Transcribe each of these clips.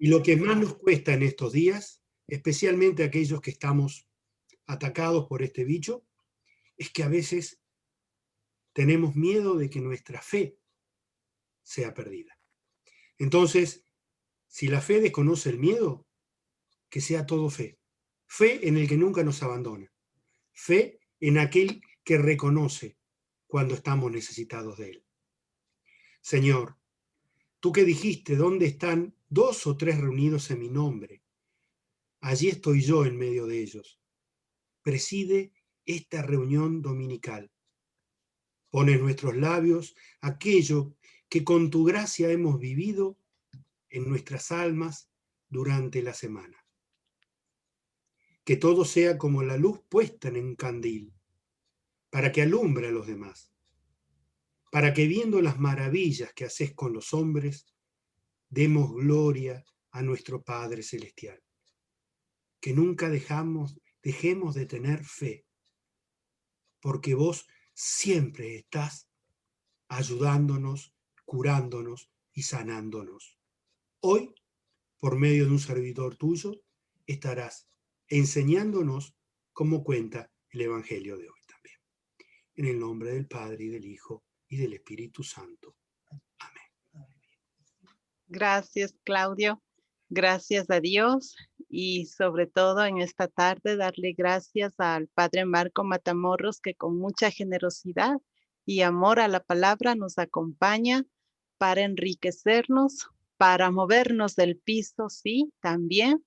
Y lo que más nos cuesta en estos días, especialmente aquellos que estamos atacados por este bicho, es que a veces tenemos miedo de que nuestra fe sea perdida. Entonces, si la fe desconoce el miedo, que sea todo fe. Fe en el que nunca nos abandona. Fe en aquel que reconoce cuando estamos necesitados de él. Señor, tú que dijiste, ¿dónde están 2 o 3 reunidos en mi nombre? Allí estoy yo en medio de ellos. Preside esta reunión dominical. Pon en nuestros labios aquello que con tu gracia hemos vivido en nuestras almas durante la semana. Que todo sea como la luz puesta en un candil, para que alumbre a los demás, para que viendo las maravillas que haces con los hombres, demos gloria a nuestro Padre Celestial. Que nunca dejemos de tener fe, porque vos siempre estás ayudándonos, curándonos y sanándonos. Hoy, por medio de un servidor tuyo, estarás enseñándonos cómo cuenta el Evangelio de hoy también. En el nombre del Padre, y del Hijo, y del Espíritu Santo. Amén. Gracias, Claudio. Gracias a Dios y sobre todo en esta tarde darle gracias al Padre Marco Matamoros, que con mucha generosidad y amor a la palabra nos acompaña para enriquecernos, para movernos del piso, sí, también,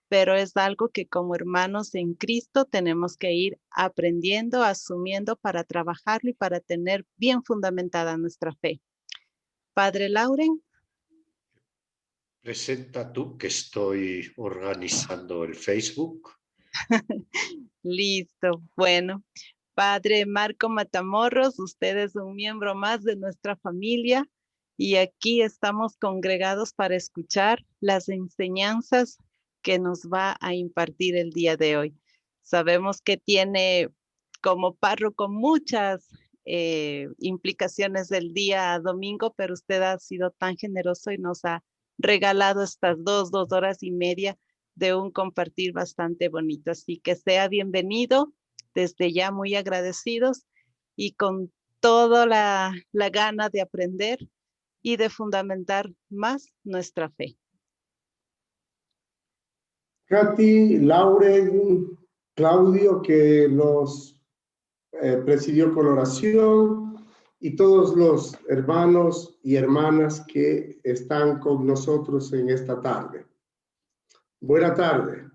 pero es algo que como hermanos en Cristo tenemos que ir aprendiendo, asumiendo para trabajarlo y para tener bien fundamentada nuestra fe. Padre Lauren. Presenta tú, que estoy organizando el Facebook. Listo, bueno. Padre Marco Matamoros, usted es un miembro más de nuestra familia y aquí estamos congregados para escuchar las enseñanzas que nos va a impartir el día de hoy. Sabemos que tiene como párroco muchas implicaciones del día domingo, pero usted ha sido tan generoso y nos ha regalado estas dos horas y media de un compartir bastante bonito. Así que sea bienvenido, desde ya muy agradecidos y con toda la gana de aprender y de fundamentar más nuestra fe. Katy, Lauren, Claudio, que nos presidió con oración, y todos los hermanos y hermanas que están con nosotros en esta tarde. Buena tarde.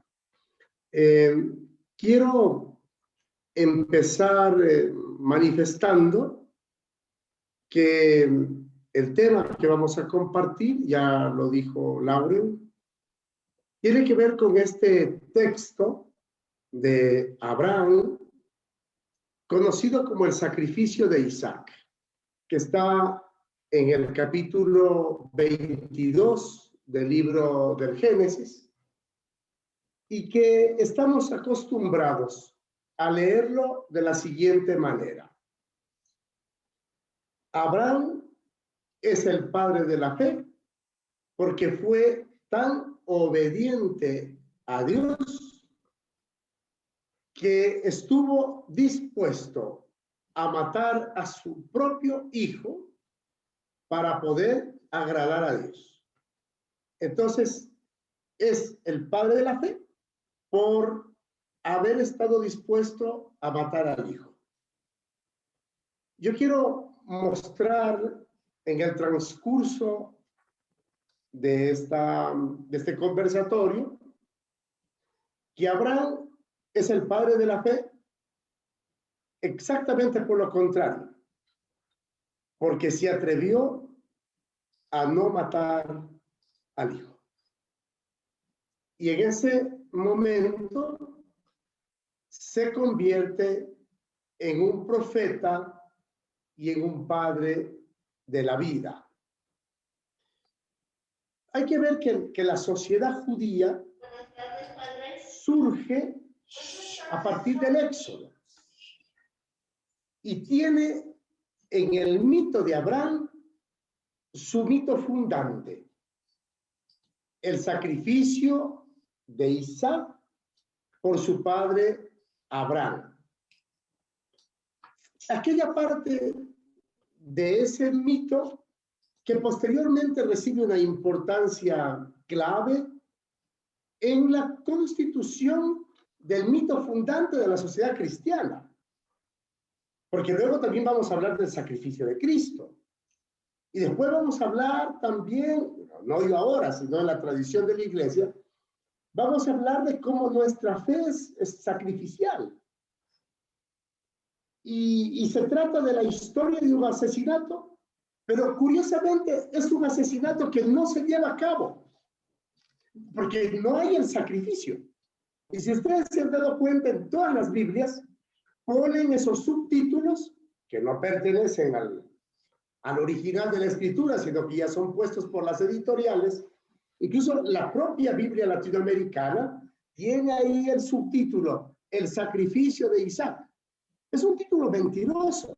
Quiero empezar manifestando que el tema que vamos a compartir, ya lo dijo Lauren, tiene que ver con este texto de Abraham, conocido como el sacrificio de Isaac, que está en el capítulo 22 del libro del Génesis, y que estamos acostumbrados a leerlo de la siguiente manera. Abraham es el padre de la fe porque fue tan obediente a Dios que estuvo dispuesto a matar a su propio hijo para poder agradar a Dios. Entonces, es el padre de la fe por haber estado dispuesto a matar al hijo. Yo quiero mostrar en el transcurso de este conversatorio que Abraham es el padre de la fe exactamente por lo contrario, porque se atrevió a no matar al hijo. Y en ese momento se convierte en un profeta y en un padre de la vida. Hay que ver que la sociedad judía surge a partir del Éxodo y tiene en el mito de Abraham su mito fundante. el sacrificio de Isaac por su padre Abraham. Aquella parte de ese mito que posteriormente recibe una importancia clave en la constitución del mito fundante de la sociedad cristiana. Porque luego también vamos a hablar del sacrificio de Cristo. Y después vamos a hablar también, no yo ahora, sino en la tradición de la iglesia, vamos a hablar de cómo nuestra fe es sacrificial. Y se trata de la historia de un asesinato, pero curiosamente es un asesinato que no se lleva a cabo, porque no hay el sacrificio. Y si ustedes se han dado cuenta, en todas las Biblias ponen esos subtítulos que no pertenecen al original de la escritura, sino que ya son puestos por las editoriales. Incluso la propia Biblia latinoamericana tiene ahí el subtítulo, El sacrificio de Isaac. Es un título mentiroso,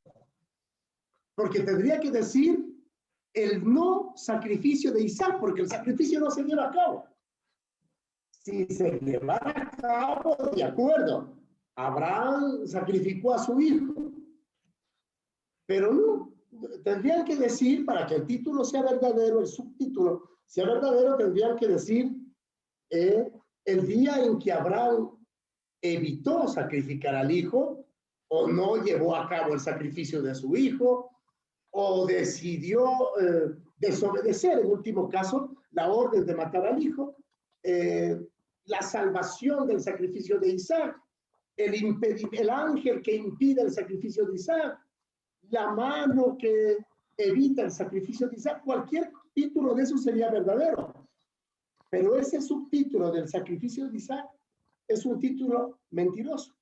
porque tendría que decir el no sacrificio de Isaac, porque el sacrificio no se lleva a cabo. Si se llevara a cabo, de acuerdo, Abraham sacrificó a su hijo, pero no, tendrían que decir, para que el título sea verdadero, el subtítulo sea verdadero, tendrían que decir el día en que Abraham evitó sacrificar al hijo, o no llevó a cabo el sacrificio de su hijo, o decidió desobedecer, en último caso, la orden de matar al hijo, la salvación del sacrificio de Isaac, el ángel que impide el sacrificio de Isaac, la mano que evita el sacrificio de Isaac. Cualquier título de eso sería verdadero. Pero ese subtítulo del sacrificio de Isaac es un título mentiroso.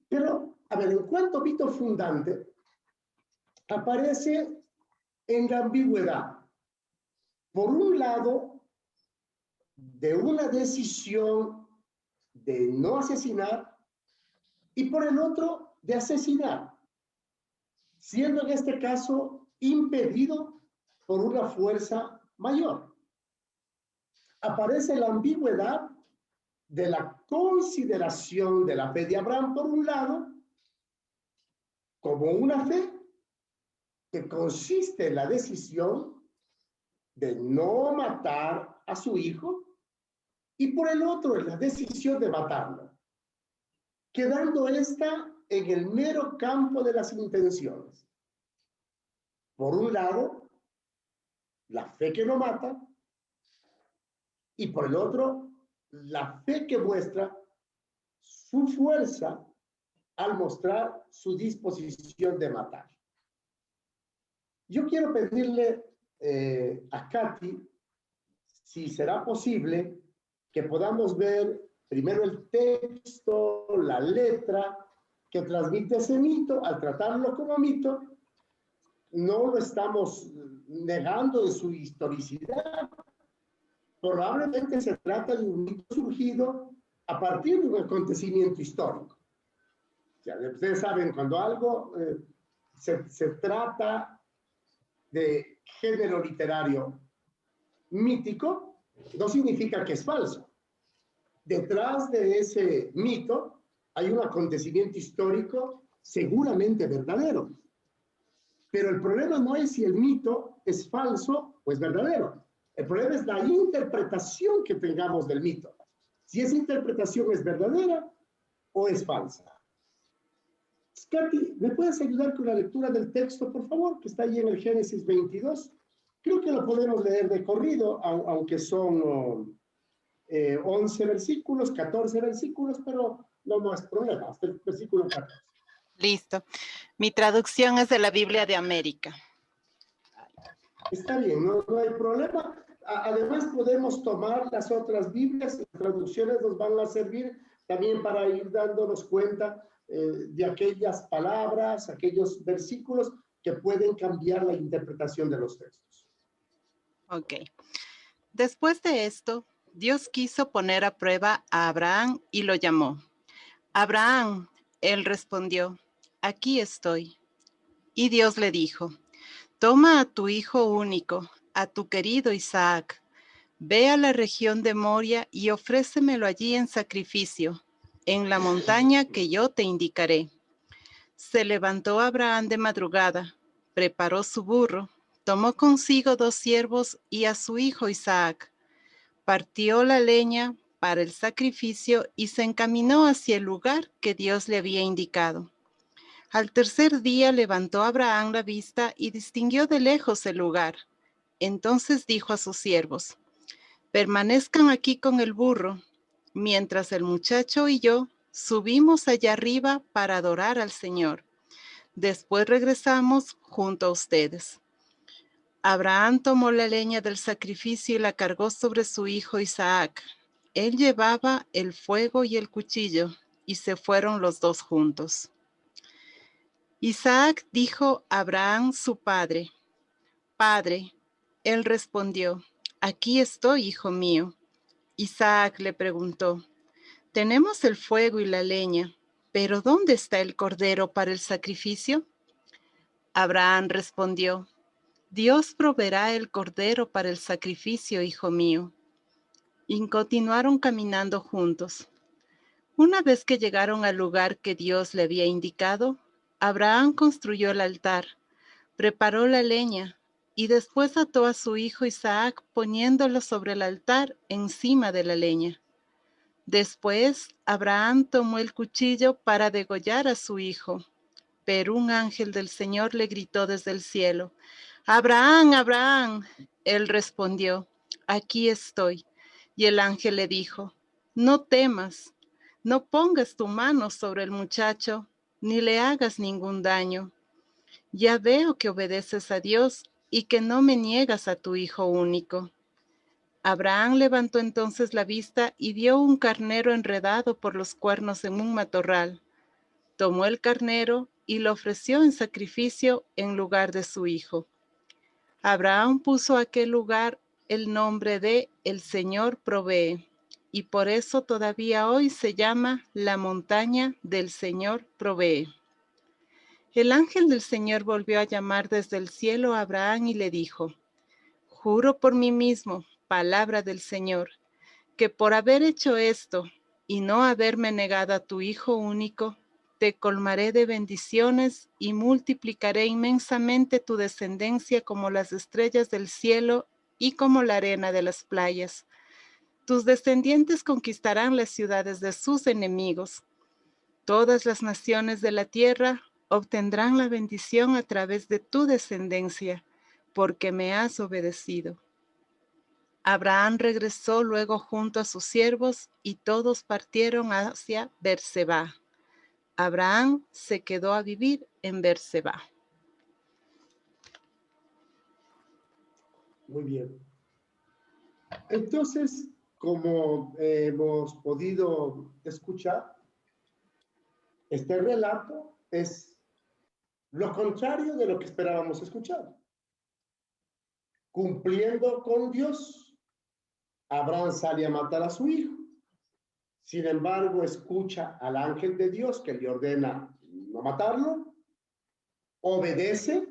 Pero, a ver, en cuanto mito fundante, aparece en la ambigüedad. Por un lado, de una decisión de no asesinar, y por el otro, de asesinar, siendo en este caso impedido por una fuerza mayor. Aparece la ambigüedad de la consideración de la fe de Abraham, por un lado, como una fe que consiste en la decisión de no matar a su hijo, y por el otro, en la decisión de matarlo, quedando esta en el mero campo de las intenciones. Por un lado, la fe que no mata, y por el otro, la fe que muestra su fuerza al mostrar su disposición de matar. Yo quiero pedirle a Katy, si será posible, que podamos ver primero el texto, la letra que transmite ese mito. Al tratarlo como mito, no lo estamos negando de su historicidad. Probablemente se trata de un mito surgido a partir de un acontecimiento histórico. Ya, ustedes saben, cuando algo se trata de género literario mítico, no significa que es falso. Detrás de ese mito hay un acontecimiento histórico seguramente verdadero. Pero el problema no es si el mito es falso o es verdadero. El problema es la interpretación que tengamos del mito. Si esa interpretación es verdadera o es falsa. Katy, ¿me puedes ayudar con la lectura del texto, por favor? Que está ahí en el Génesis 22. Creo que lo podemos leer de corrido, aunque son 11 versículos, 14 versículos, pero no es problema, hasta el versículo 14. Listo. Mi traducción es de la Biblia de América. Está bien, no hay problema. Además, podemos tomar las otras Biblias, las traducciones nos van a servir también para ir dándonos cuenta de aquellas palabras, aquellos versículos que pueden cambiar la interpretación de los textos. Ok. Después de esto, Dios quiso poner a prueba a Abraham y lo llamó. Abraham, él respondió, aquí estoy. Y Dios le dijo, toma a tu hijo único, a tu querido Isaac. Ve a la región de Moria y ofrécemelo allí en sacrificio, en la montaña que yo te indicaré. Se levantó Abraham de madrugada, preparó su burro, tomó consigo 2 siervos y a su hijo Isaac. Partió la leña para el sacrificio y se encaminó hacia el lugar que Dios le había indicado. Al tercer día levantó Abraham la vista y distinguió de lejos el lugar. Entonces dijo a sus siervos: permanezcan aquí con el burro, mientras el muchacho y yo subimos allá arriba para adorar al Señor. Después regresamos junto a ustedes. Abraham tomó la leña del sacrificio y la cargó sobre su hijo Isaac. Él llevaba el fuego y el cuchillo, y se fueron los dos juntos. Isaac dijo a Abraham su padre: Padre. Él respondió: aquí estoy, hijo mío. Isaac le preguntó: tenemos el fuego y la leña, pero ¿dónde está el cordero para el sacrificio? Abraham respondió: Dios proveerá el cordero para el sacrificio, hijo mío. Y continuaron caminando juntos. Una vez que llegaron al lugar que Dios le había indicado, Abraham construyó el altar, preparó la leña y después ató a su hijo Isaac poniéndolo sobre el altar encima de la leña. Después Abraham tomó el cuchillo para degollar a su hijo, pero un ángel del Señor le gritó desde el cielo: Abraham, Abraham. Él respondió: aquí estoy. Y el ángel le dijo: no temas, no pongas tu mano sobre el muchacho, ni le hagas ningún daño. Ya veo que obedeces a Dios y que no me niegas a tu hijo único. Abraham levantó entonces la vista y vio un carnero enredado por los cuernos en un matorral. Tomó el carnero y lo ofreció en sacrificio en lugar de su hijo. Abraham puso a aquel lugar el nombre de El Señor provee, y por eso todavía hoy se llama la montaña del Señor provee. El ángel del Señor volvió a llamar desde el cielo a Abraham y le dijo: juro por mí mismo, palabra del Señor, que por haber hecho esto y no haberme negado a tu hijo único, te colmaré de bendiciones y multiplicaré inmensamente tu descendencia como las estrellas del cielo y como la arena de las playas. Tus descendientes conquistarán las ciudades de sus enemigos. Todas las naciones de la tierra obtendrán la bendición a través de tu descendencia, porque me has obedecido. Abraham regresó luego junto a sus siervos y todos partieron hacia Berseba. Abraham se quedó a vivir en Berseba. Muy bien. Entonces, como hemos podido escuchar, este relato es lo contrario de lo que esperábamos escuchar. Cumpliendo con Dios, Abraham sale a matar a su hijo. Sin embargo, escucha al ángel de Dios que le ordena no matarlo, obedece,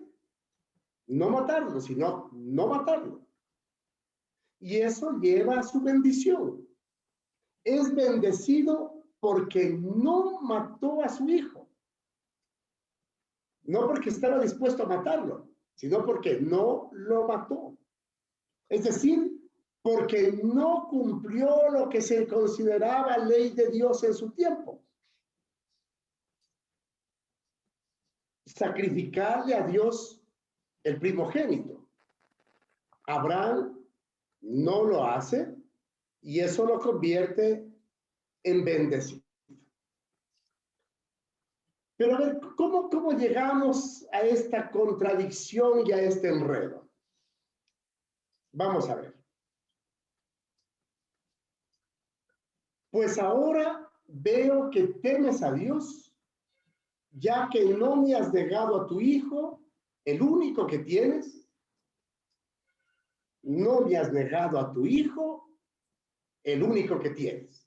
no matarlo, sino no matarlo. Y eso lleva a su bendición. Es bendecido porque no mató a su hijo. No porque estaba dispuesto a matarlo, sino porque no lo mató. Es decir, porque no cumplió lo que se consideraba ley de Dios en su tiempo. Sacrificarle a Dios el primogénito. Abraham no lo hace y eso lo convierte en bendecido. Pero a ver, ¿cómo llegamos a esta contradicción y a este enredo? Vamos a ver. Pues ahora veo que temes a Dios, ya que no me has negado a tu hijo, el único que tienes. No me has negado a tu hijo, el único que tienes.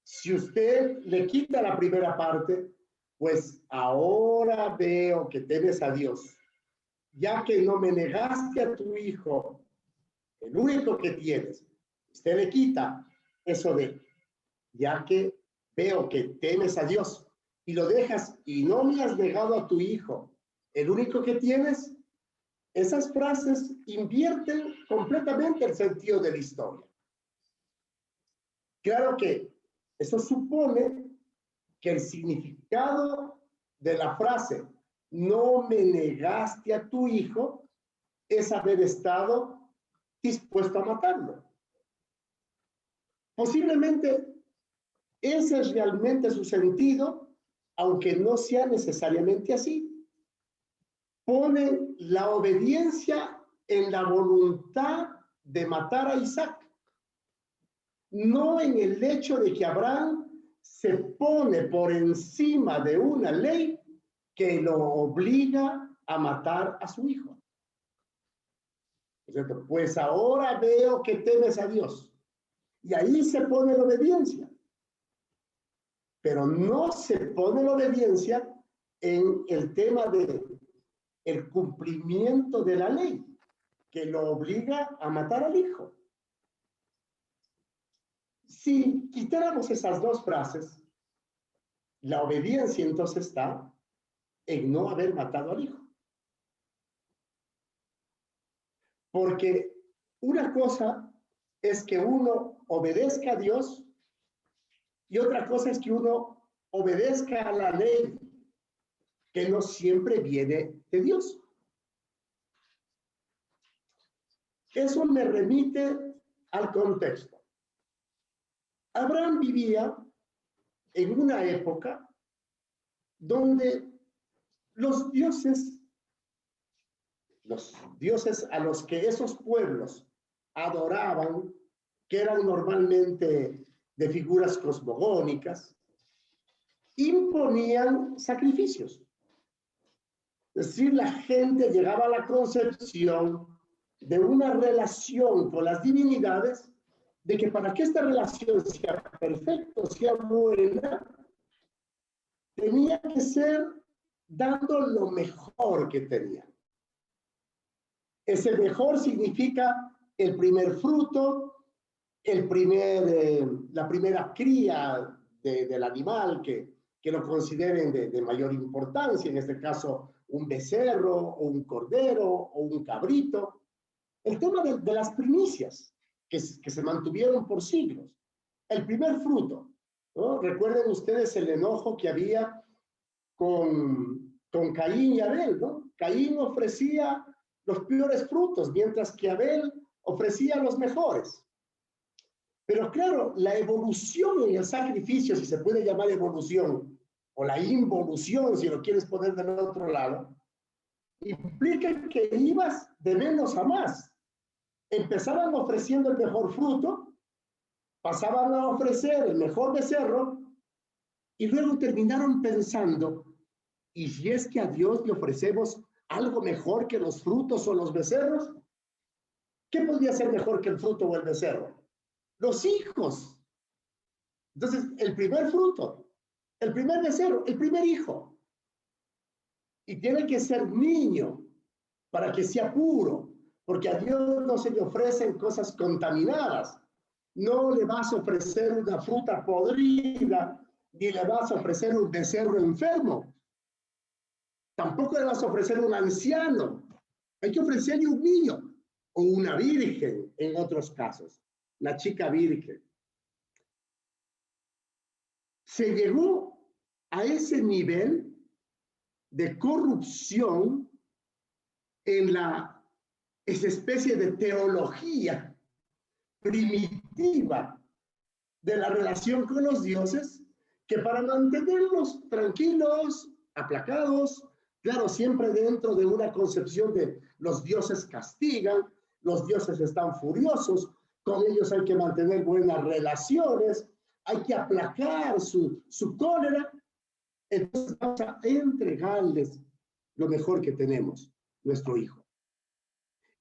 Si usted le quita la primera parte, pues ahora veo que temes a Dios, ya que no me negaste a tu hijo, el único que tienes. Usted le quita eso de, ya que veo que temes a Dios y lo dejas y no me has negado a tu hijo, el único que tienes. Esas frases invierten completamente el sentido de la historia. Claro que eso supone que el significado de la frase no me negaste a tu hijo es haber estado dispuesto a matarlo. Posiblemente ese es realmente su sentido, aunque no sea necesariamente así. Pone la obediencia en la voluntad de matar a Isaac, no en el hecho de que Abraham se pone por encima de una ley que lo obliga a matar a su hijo. Pues ahora veo que temes a Dios. Y ahí se pone la obediencia. Pero no se pone la obediencia en el tema de el cumplimiento de la ley, que lo obliga a matar al hijo. Si quitáramos esas dos frases, la obediencia entonces está en no haber matado al hijo. Porque una cosa es que uno obedezca a Dios y otra cosa es que uno obedezca a la ley, que no siempre viene de Dios. Eso me remite al contexto. Abraham vivía en una época donde los dioses a los que esos pueblos adoraban, que eran normalmente de figuras cosmogónicas, imponían sacrificios. Es decir, la gente llegaba a la concepción de una relación con las divinidades, de que para que esta relación sea perfecta, sea buena, tenía que ser dando lo mejor que tenía. Ese mejor significa el primer fruto, la primera cría del animal que lo consideren de mayor importancia, en este caso un becerro o un cordero o un cabrito. El tema de las primicias que se mantuvieron por siglos. El primer fruto, ¿no? Recuerden ustedes el enojo que había con Caín y Abel, ¿no? Caín ofrecía los peores frutos, mientras que Abel ofrecía los mejores. Pero claro, la evolución en el sacrificio, si se puede llamar evolución, o la involución, si lo quieres poner del otro lado, implica que ibas de menos a más. Empezaban ofreciendo el mejor fruto, pasaban a ofrecer el mejor becerro, y luego terminaron pensando, ¿y si es que a Dios le ofrecemos algo mejor que los frutos o los becerros? ¿Qué podría ser mejor que el fruto o el becerro? Los hijos. Entonces, el primer fruto, el primer becerro, el primer hijo. Y tiene que ser niño para que sea puro, porque a Dios no se le ofrecen cosas contaminadas. No le vas a ofrecer una fruta podrida, ni le vas a ofrecer un becerro enfermo. Tampoco le vas a ofrecer un anciano. Hay que ofrecerle un niño o una virgen en otros casos, la chica virgen. Se llegó a ese nivel de corrupción en esa especie de teología primitiva de la relación con los dioses, que para mantenerlos tranquilos, aplacados, claro, siempre dentro de una concepción de los dioses castigan, los dioses están furiosos, con ellos hay que mantener buenas relaciones, hay que aplacar su cólera, entonces vamos a entregarles lo mejor que tenemos, nuestro hijo.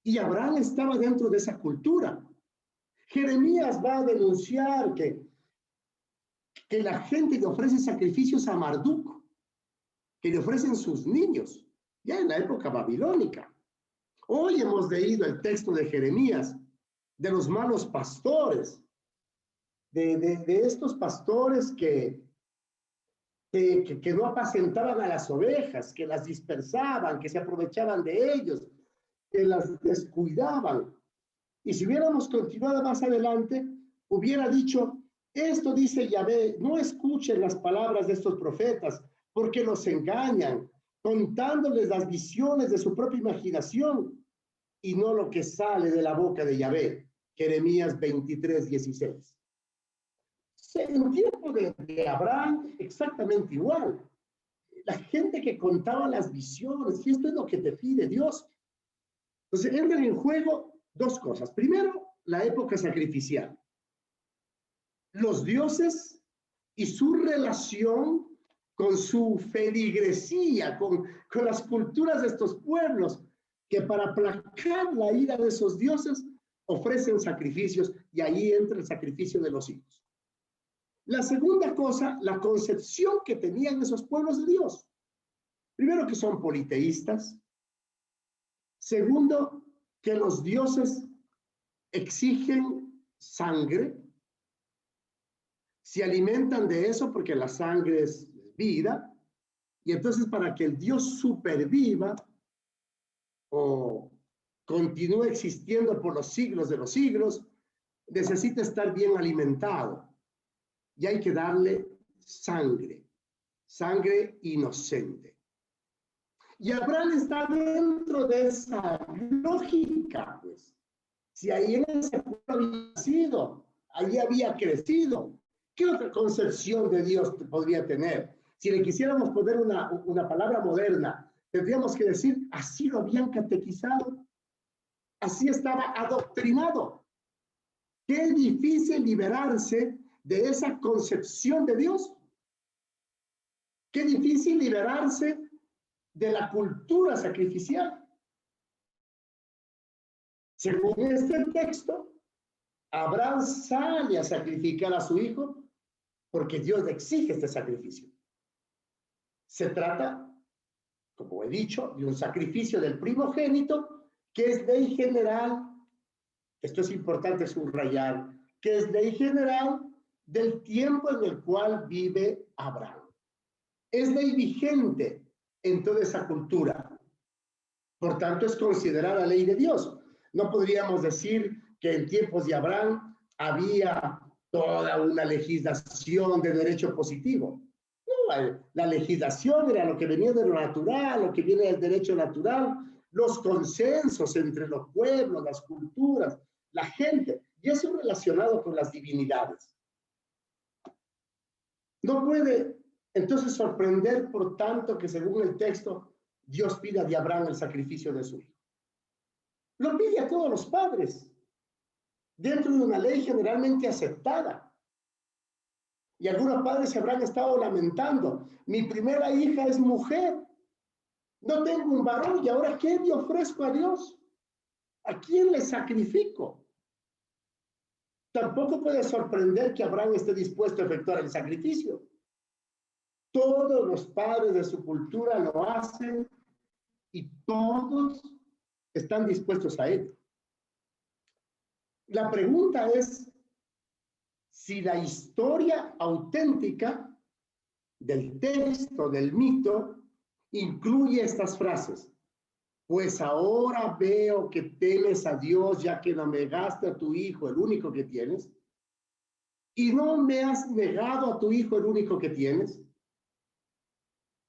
Y Abraham estaba dentro de esa cultura. Jeremías va a denunciar que la gente le ofrece sacrificios a Marduk, que le ofrecen sus niños, ya en la época babilónica. Hoy hemos leído el texto de Jeremías, de los malos pastores, de estos pastores que no apacentaban a las ovejas, que las dispersaban, que se aprovechaban de ellos, que las descuidaban. Y si hubiéramos continuado más adelante, hubiera dicho, esto dice Yahvé, no escuchen las palabras de estos profetas, porque los engañan, contándoles las visiones de su propia imaginación y no lo que sale de la boca de Yahvé. Jeremías 23:16. En tiempo de Abraham, exactamente igual. La gente que contaba las visiones, y esto es lo que te pide Dios. Entonces entran en juego dos cosas. Primero, la época sacrificial. Los dioses y su relación con su feligresía, con las culturas de estos pueblos, que para aplacar la ira de esos dioses ofrecen sacrificios, y ahí entra el sacrificio de los hijos. La segunda cosa, la concepción que tenían esos pueblos de Dios. Primero, que son politeístas. Segundo, que los dioses exigen sangre. Se alimentan de eso porque la sangre es vida. Y entonces, para que el Dios superviva o continúe existiendo por los siglos de los siglos, necesita estar bien alimentado. Y hay que darle sangre, sangre inocente. Y Abraham está dentro de esa lógica, pues. Si ahí en ese pueblo había nacido, ahí había crecido, ¿qué otra concepción de Dios podría tener? Si le quisiéramos poner una palabra moderna, tendríamos que decir, así lo habían catequizado, así estaba adoctrinado. Qué difícil liberarse de esa concepción de Dios. Qué difícil liberarse de la cultura sacrificial. Según este texto, Abraham sale a sacrificar a su hijo porque Dios le exige este sacrificio. Se trata, como he dicho, de un sacrificio del primogénito, que es ley general, esto es importante subrayar, que es ley general del tiempo en el cual vive Abraham. Es ley vigente en toda esa cultura. Por tanto, es considerada ley de Dios. No podríamos decir que en tiempos de Abraham había toda una legislación de derecho positivo. No, la legislación era lo que venía de lo natural, lo que viene del derecho natural, los consensos entre los pueblos, las culturas, la gente, y eso relacionado con las divinidades. No puede entonces sorprender, por tanto, que según el texto, Dios pida de Abraham el sacrificio de su hijo. Lo pide a todos los padres, dentro de una ley generalmente aceptada. Y algunos padres se habrán estado lamentando. Mi primera hija es mujer. No tengo un varón y ahora ¿qué le ofrezco a Dios? ¿A quién le sacrifico? Tampoco puede sorprender que Abraham esté dispuesto a efectuar el sacrificio. Todos los padres de su cultura lo hacen y todos están dispuestos a ello. La pregunta es si la historia auténtica del texto, del mito, incluye estas frases. Pues ahora veo que temes a Dios ya que no negaste a tu hijo, el único que tienes, y no me has negado a tu hijo, el único que tienes.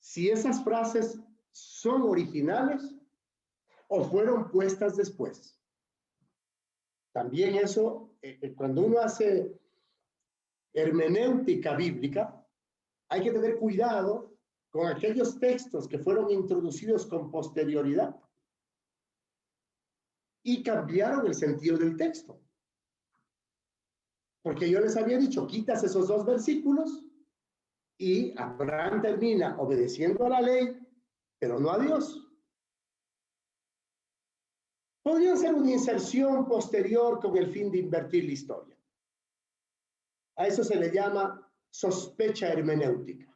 Si esas frases son originales o fueron puestas después. También eso, cuando uno hace hermenéutica bíblica, hay que tener cuidado con aquellos textos que fueron introducidos con posterioridad y cambiaron el sentido del texto. Porque yo les había dicho, quitas esos dos versículos y Abraham termina obedeciendo a la ley, pero no a Dios. Podría ser una inserción posterior con el fin de invertir la historia. A eso se le llama sospecha hermenéutica.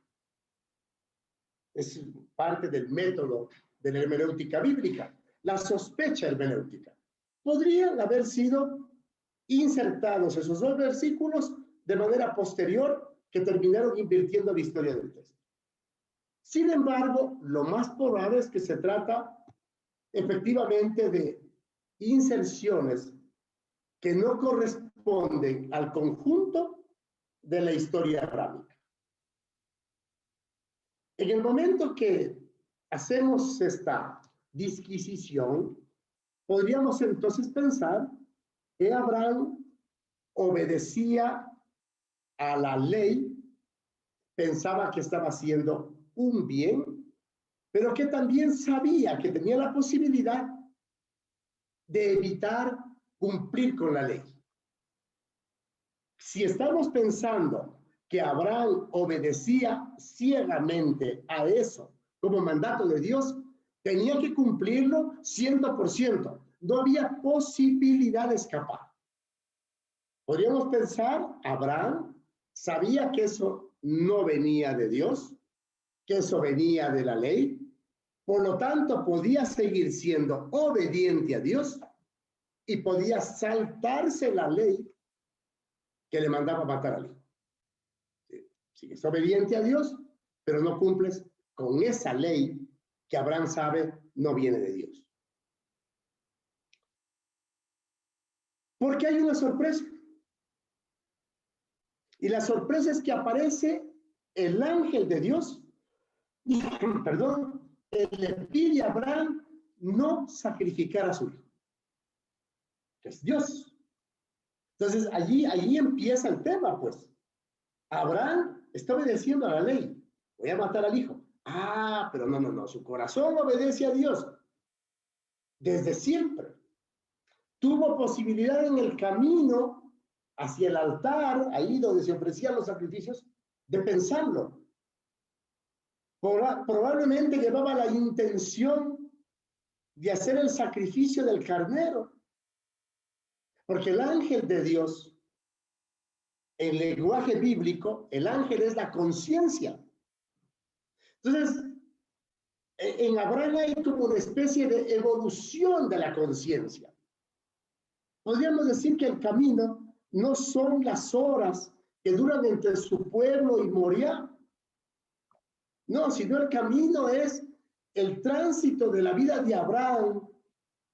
Es parte del método de la hermenéutica bíblica. la sospecha hermenéutica. Podrían haber sido insertados esos dos versículos de manera posterior que terminaron invirtiendo la historia del texto. Sin embargo, lo más probable es que se trata efectivamente de inserciones que no corresponden al conjunto de la historia abrámica. En el momento que hacemos esta disquisición, podríamos entonces pensar que Abraham obedecía a la ley, pensaba que estaba haciendo un bien, pero que también sabía que tenía la posibilidad de evitar cumplir con la ley. Si estamos pensando que Abraham obedecía ciegamente a eso como mandato de Dios, tenía que cumplirlo 100%. No había posibilidad de escapar. Podríamos pensar, Abraham sabía que eso no venía de Dios, que eso venía de la ley, por lo tanto podía seguir siendo obediente a Dios y podía saltarse la ley que le mandaba matar al hijo. Sí, es obediente a Dios, pero no cumples con esa ley que Abraham sabe no viene de Dios. Porque hay una sorpresa. Y la sorpresa es que aparece el ángel de Dios, perdón, que le pide a Abraham no sacrificar a su hijo, que es Dios. Entonces, allí empieza el tema, pues. Abraham está obedeciendo a la ley. Voy a matar al hijo. Ah, pero no. Su corazón obedece a Dios. Desde siempre. Tuvo posibilidad en el camino hacia el altar, ahí donde se ofrecían los sacrificios, de pensarlo. Probablemente llevaba la intención de hacer el sacrificio del carnero. Porque el ángel de Dios, en lenguaje bíblico, el ángel es la conciencia. Entonces, en Abraham hay como una especie de evolución de la conciencia. Podríamos decir que el camino no son las horas que duran entre su pueblo y Moriah. No, sino el camino es el tránsito de la vida de Abraham,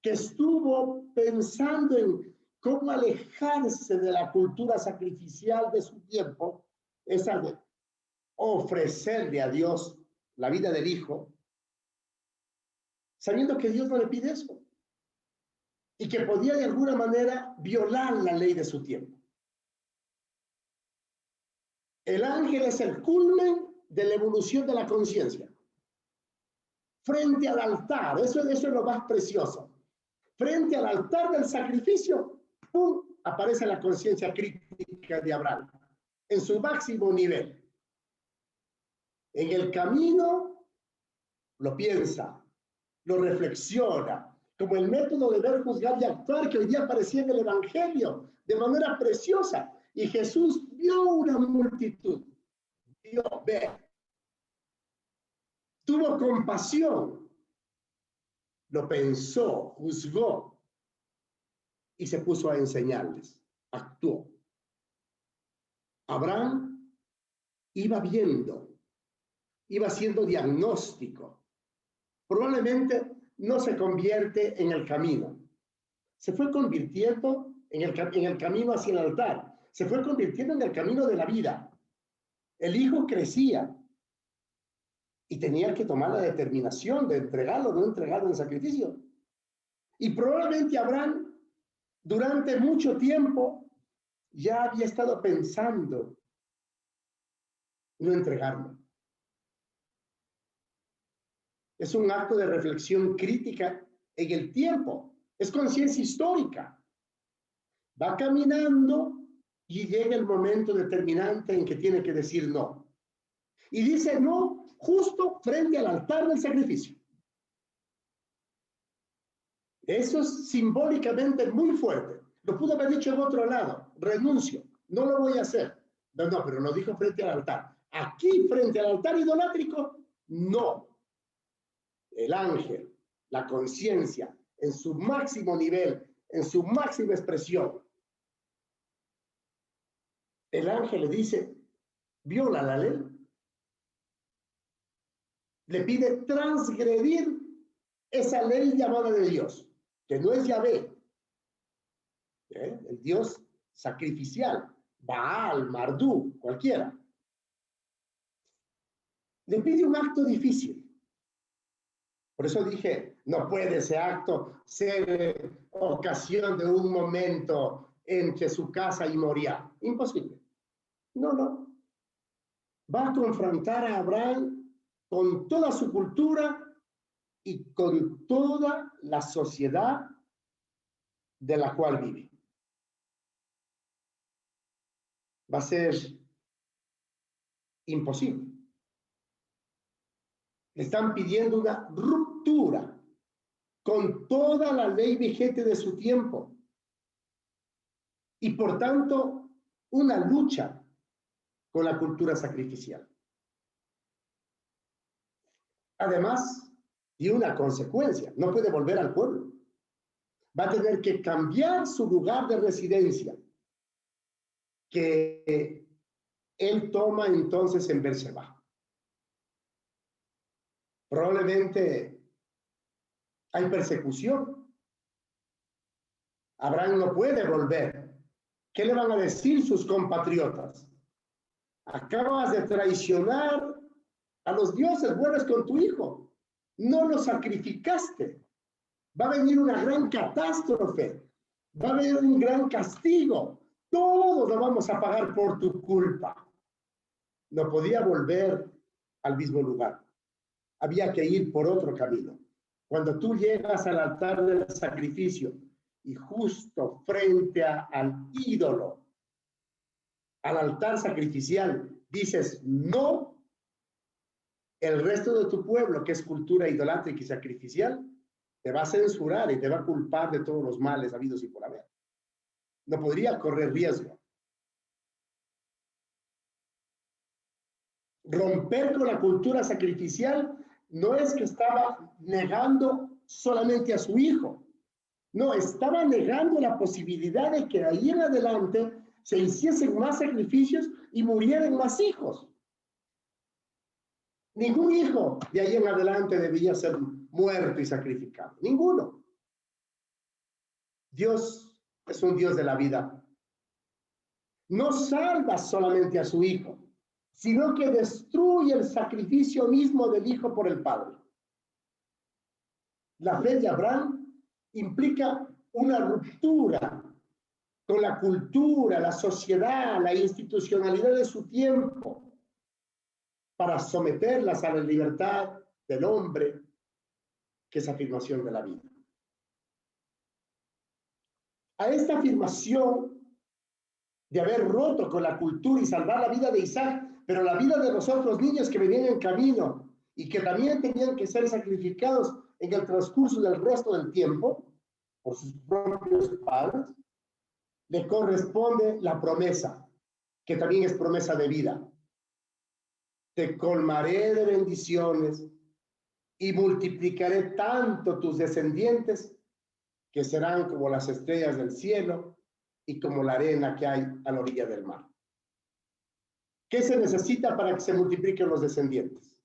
que estuvo pensando en cómo alejarse de la cultura sacrificial de su tiempo, esa de ofrecerle a Dios la vida del hijo, sabiendo que Dios no le pide eso y que podía de alguna manera violar la ley de su tiempo. El ángel es el culmen de la evolución de la conciencia. Frente al altar, eso es lo más precioso. Frente al altar del sacrificio, ¡pum!, aparece la conciencia crítica de Abraham, en su máximo nivel. En el camino lo piensa, lo reflexiona, como el método de ver, juzgar y actuar que hoy día aparecía en el Evangelio, de manera preciosa. Y Jesús vio una multitud, ve, tuvo compasión, lo pensó, juzgó y se puso a enseñarles, actuó. Abraham iba viendo, iba haciendo diagnóstico. Probablemente no se convierte en el camino. Se fue convirtiendo en el camino hacia el altar. Se fue convirtiendo en el camino de la vida. El hijo crecía y tenía que tomar la determinación de entregarlo o no entregarlo en sacrificio. Y probablemente Abraham, durante mucho tiempo, ya había estado pensando no entregarlo. Es un acto de reflexión crítica en el tiempo. Es conciencia histórica. Va caminando y llega el momento determinante en que tiene que decir no. Y dice no justo frente al altar del sacrificio. Eso es simbólicamente muy fuerte. Lo pudo haber dicho en otro lado. Renuncio. No lo voy a hacer. No, pero lo dijo frente al altar. Aquí, frente al altar idolátrico, no. El ángel, la conciencia, en su máximo nivel, en su máxima expresión, el ángel le dice, viola la ley. Le pide transgredir esa ley llamada de Dios, que no es Yahvé, el Dios sacrificial, Baal, Mardú, cualquiera. Le pide un acto difícil. Por eso dije, no puede ese acto ser ocasión de un momento entre su casa y Moriah. Imposible. No. Va a confrontar a Abraham con toda su cultura y con toda la sociedad de la cual vive. Va a ser imposible. Le están pidiendo una ruptura con toda la ley vigente de su tiempo y por tanto una lucha con la cultura sacrificial. Además, y una consecuencia, no puede volver al pueblo. Va a tener que cambiar su lugar de residencia, que él toma entonces en Berseba. Probablemente hay persecución. Abraham no puede volver. ¿Qué le van a decir sus compatriotas? Acabas de traicionar a los dioses, vuelves con tu hijo. No lo sacrificaste. Va a venir una gran catástrofe. Va a venir un gran castigo. Todos lo vamos a pagar por tu culpa. No podía volver al mismo lugar. Había que ir por otro camino. Cuando tú llegas al altar del sacrificio y justo frente al ídolo, al altar sacrificial, dices no, el resto de tu pueblo, que es cultura idolátrica y sacrificial, te va a censurar y te va a culpar de todos los males habidos y por haber. No podría correr riesgo. Romper con la cultura sacrificial no es que estaba negando solamente a su hijo. No, estaba negando la posibilidad de que de ahí en adelante se hiciesen más sacrificios y murieran más hijos. Ningún hijo de ahí en adelante debía ser muerto y sacrificado. Ninguno. Dios es un Dios de la vida. No salva solamente a su hijo, sino que destruye el sacrificio mismo del hijo por el padre. La fe de Abraham implica una ruptura con la cultura, la sociedad, la institucionalidad de su tiempo, para someterlas a la libertad del hombre, que es afirmación de la vida. A esta afirmación de haber roto con la cultura y salvar la vida de Isaac, pero la vida de los otros niños que venían en camino y que también tenían que ser sacrificados en el transcurso del resto del tiempo por sus propios padres, le corresponde la promesa, que también es promesa de vida. Te colmaré de bendiciones y multiplicaré tanto tus descendientes que serán como las estrellas del cielo y como la arena que hay a la orilla del mar. ¿Qué se necesita para que se multipliquen los descendientes?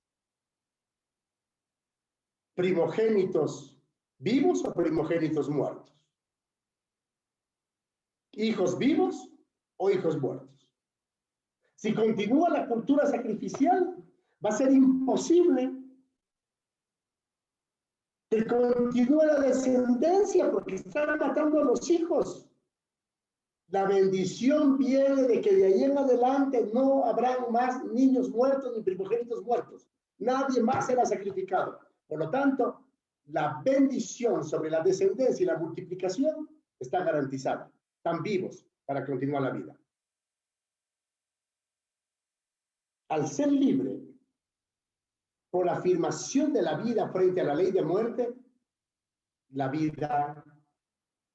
¿Primogénitos vivos o primogénitos muertos? ¿Hijos vivos o hijos muertos? Si continúa la cultura sacrificial, va a ser imposible que continúe la descendencia porque están matando a los hijos. La bendición viene de que de ahí en adelante no habrán más niños muertos ni primogénitos muertos. Nadie más será sacrificado. Por lo tanto, la bendición sobre la descendencia y la multiplicación está garantizada. Están vivos para continuar la vida. Al ser libre por la afirmación de la vida frente a la ley de muerte, la vida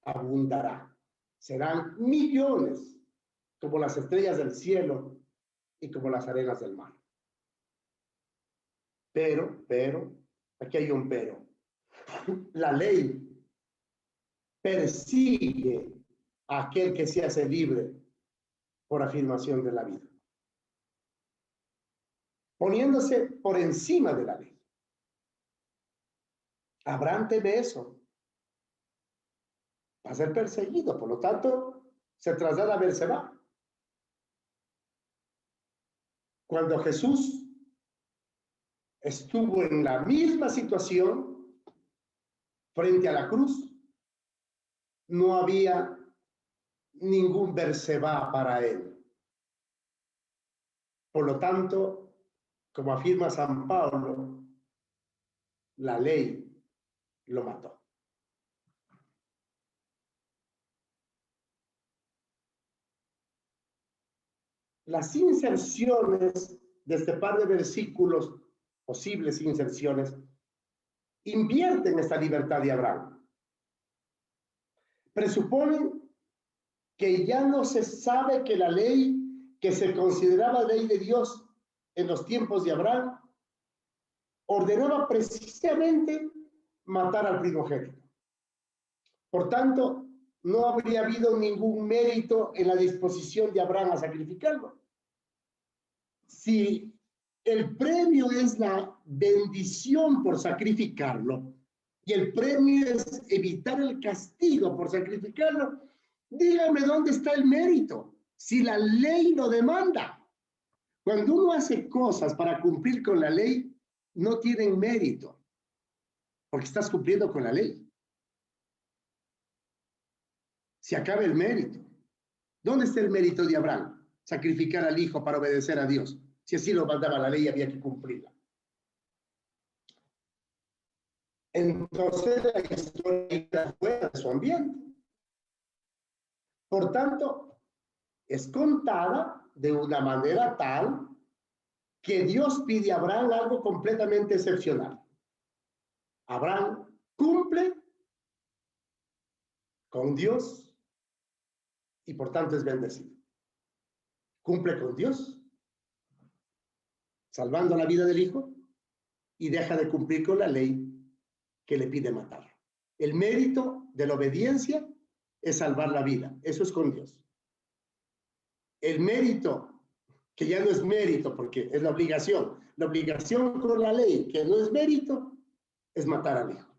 abundará. Serán millones como las estrellas del cielo y como las arenas del mar. Pero, aquí hay un pero. la ley persigue a aquel que se hace libre por afirmación de la vida, poniéndose por encima de la ley. Abraham teme eso. Va a ser perseguido, por lo tanto, se traslada a Berseba. Cuando Jesús estuvo en la misma situación frente a la cruz, no había ningún Berseba para él. Por lo tanto, como afirma San Pablo, la ley lo mató. Las inserciones de este par de versículos, posibles inserciones, invierten esta libertad de Abraham. Presuponen que ya no se sabe que la ley que se consideraba ley de Dios en los tiempos de Abraham ordenaba precisamente matar al primogénito. Por tanto, no habría habido ningún mérito en la disposición de Abraham a sacrificarlo. Si el premio es la bendición por sacrificarlo y el premio es evitar el castigo por sacrificarlo, dígame dónde está el mérito, si la ley lo demanda. Cuando uno hace cosas para cumplir con la ley, no tienen mérito, porque estás cumpliendo con la ley. Se acaba el mérito. ¿Dónde está el mérito de Abraham? Sacrificar al hijo para obedecer a Dios. Si así lo mandaba la ley, había que cumplirla. Entonces la historia está fuera de su ambiente. Por tanto, es contada de una manera tal que Dios pide a Abraham algo completamente excepcional. Abraham cumple con Dios y por tanto es bendecido. Cumple con Dios, salvando la vida del hijo, y deja de cumplir con la ley que le pide matar. El mérito de la obediencia es salvar la vida. Eso es con Dios. El mérito, que ya no es mérito porque es la obligación con la ley, que no es mérito, es matar al hijo.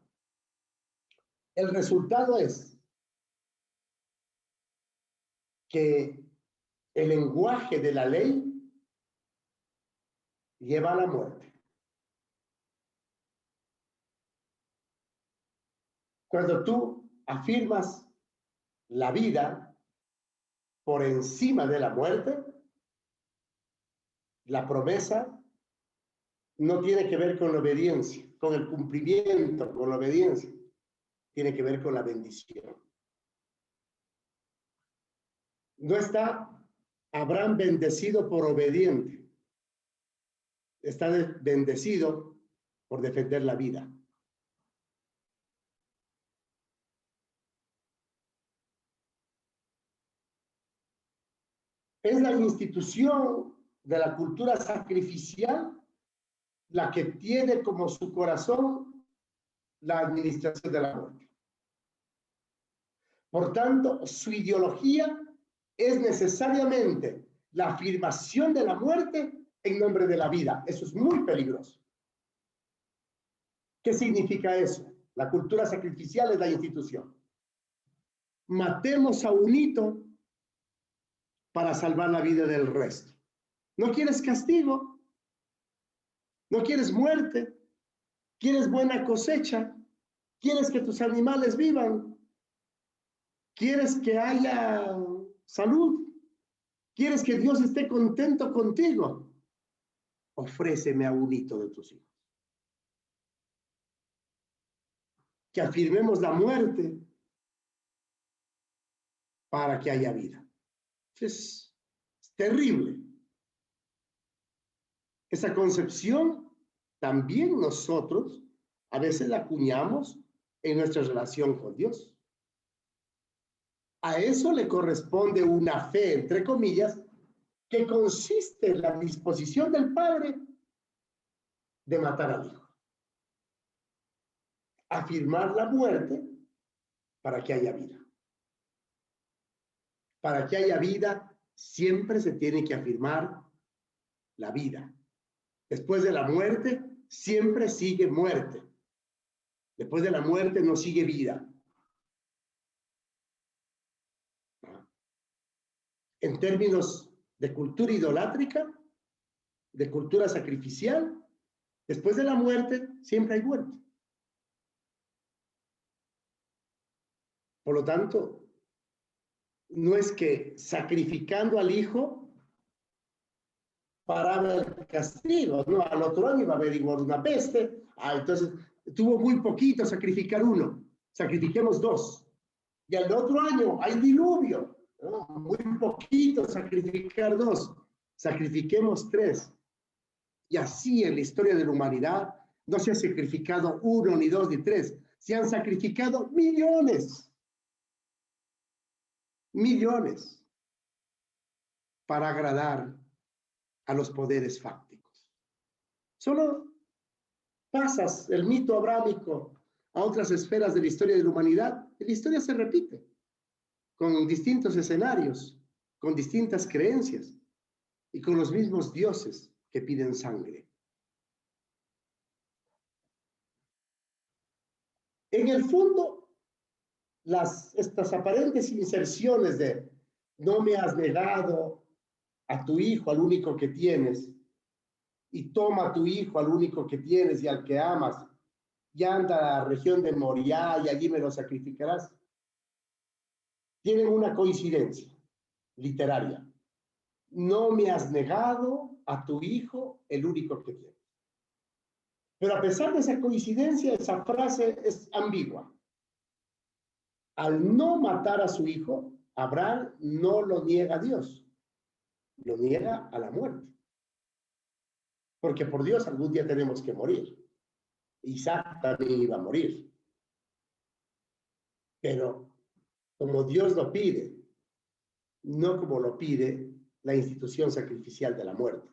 El resultado es que el lenguaje de la ley lleva a la muerte. Cuando tú afirmas la vida por encima de la muerte, la promesa no tiene que ver con la obediencia, con el cumplimiento, con la obediencia. Tiene que ver con la bendición. No está Abraham bendecido por obediente. Está bendecido por defender la vida. Es la institución de la cultura sacrificial la que tiene como su corazón la administración de la muerte. Por tanto, su ideología es necesariamente la afirmación de la muerte en nombre de la vida. Eso es muy peligroso. ¿Qué significa eso? La cultura sacrificial es la institución. Matemos a un hito para salvar la vida del resto. ¿No quieres castigo? ¿No quieres muerte? ¿Quieres buena cosecha? ¿Quieres que tus animales vivan? ¿Quieres que haya salud? ¿Quieres que Dios esté contento contigo? Ofréceme a un hito de tus hijos. Que afirmemos la muerte para que haya vida. Es terrible. Esa concepción también nosotros a veces la acuñamos en nuestra relación con Dios. A eso le corresponde una fe, entre comillas, que consiste en la disposición del Padre de matar al Hijo. afirmar la muerte para que haya vida. Para que haya vida, siempre se tiene que afirmar la vida. Después de la muerte, siempre sigue muerte. Después de la muerte no sigue vida. En términos de cultura idolátrica, de cultura sacrificial, después de la muerte siempre hay muerte. Por lo tanto, no es que sacrificando al hijo paraba el castigo, no, al otro año iba a haber igual una peste, entonces tuvo muy poquito sacrificar uno, sacrifiquemos dos, y al otro año hay diluvio, ¿no? Muy poquito sacrificar dos, sacrifiquemos tres, y así en la historia de la humanidad no se ha sacrificado uno, ni dos, ni tres, se han sacrificado millones, para agradar a los poderes fácticos. Solo pasas el mito abrámico a otras esferas de la historia de la humanidad, y la historia se repite, con distintos escenarios, con distintas creencias, y con los mismos dioses que piden sangre. En el fondo, estas aparentes inserciones de no me has negado a tu hijo, al único que tienes, y toma a tu hijo, al único que tienes y al que amas, y anda a la región de Moriah y allí me lo sacrificarás, tienen una coincidencia literaria. No me has negado a tu hijo, el único que tienes. Pero a pesar de esa coincidencia, esa frase es ambigua. Al no matar a su hijo, Abraham no lo niega a Dios, lo niega a la muerte. Porque por Dios algún día tenemos que morir. Isaac también iba a morir. Pero como Dios lo pide, no como lo pide la institución sacrificial de la muerte.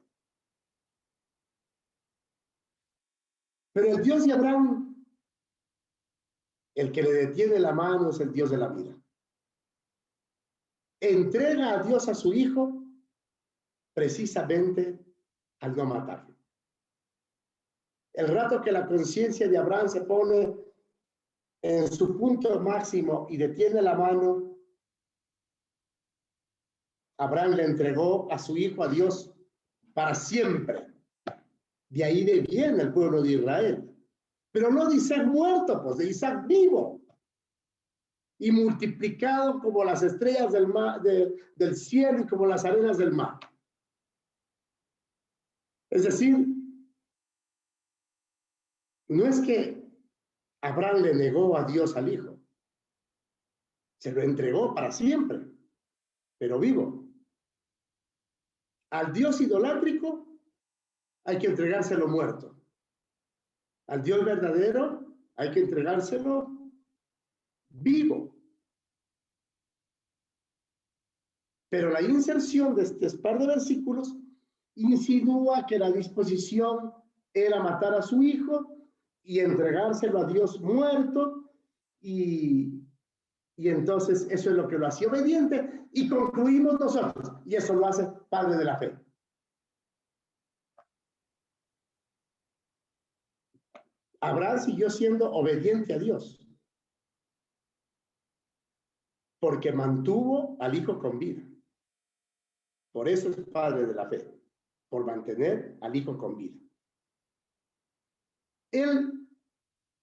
Pero el Dios de Abraham, el que le detiene la mano, es el Dios de la vida. Entrega a Dios a su hijo precisamente al no matarlo. El rato que la conciencia de Abraham se pone en su punto máximo y detiene la mano, Abraham le entregó a su hijo a Dios para siempre. De ahí viene el pueblo de Israel. Pero no de Isaac muerto, pues de Isaac vivo. Y multiplicado como las estrellas del mar, del cielo y como las arenas del mar. Es decir, no es que Abraham le negó a Dios al hijo. Se lo entregó para siempre, pero vivo. Al Dios idolátrico hay que entregárselo muerto. Al Dios verdadero hay que entregárselo vivo. Pero la inserción de este par de versículos insinúa que la disposición era matar a su hijo y entregárselo a Dios muerto, y entonces eso es lo que lo hacía obediente, y concluimos nosotros, y eso lo hace padre de la fe. Abraham siguió siendo obediente a Dios, porque mantuvo al hijo con vida. Por eso es padre de la fe, por mantener al hijo con vida. Él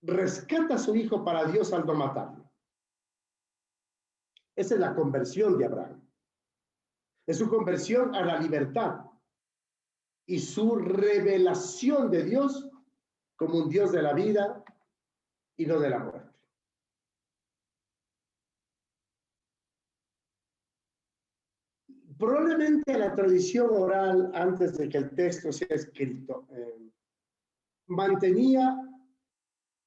rescata a su hijo para Dios al no matarlo. Esa es la conversión de Abraham. Es su conversión a la libertad y su revelación de Dios como un Dios de la vida y no de la muerte. Probablemente la tradición oral, antes de que el texto sea escrito, mantenía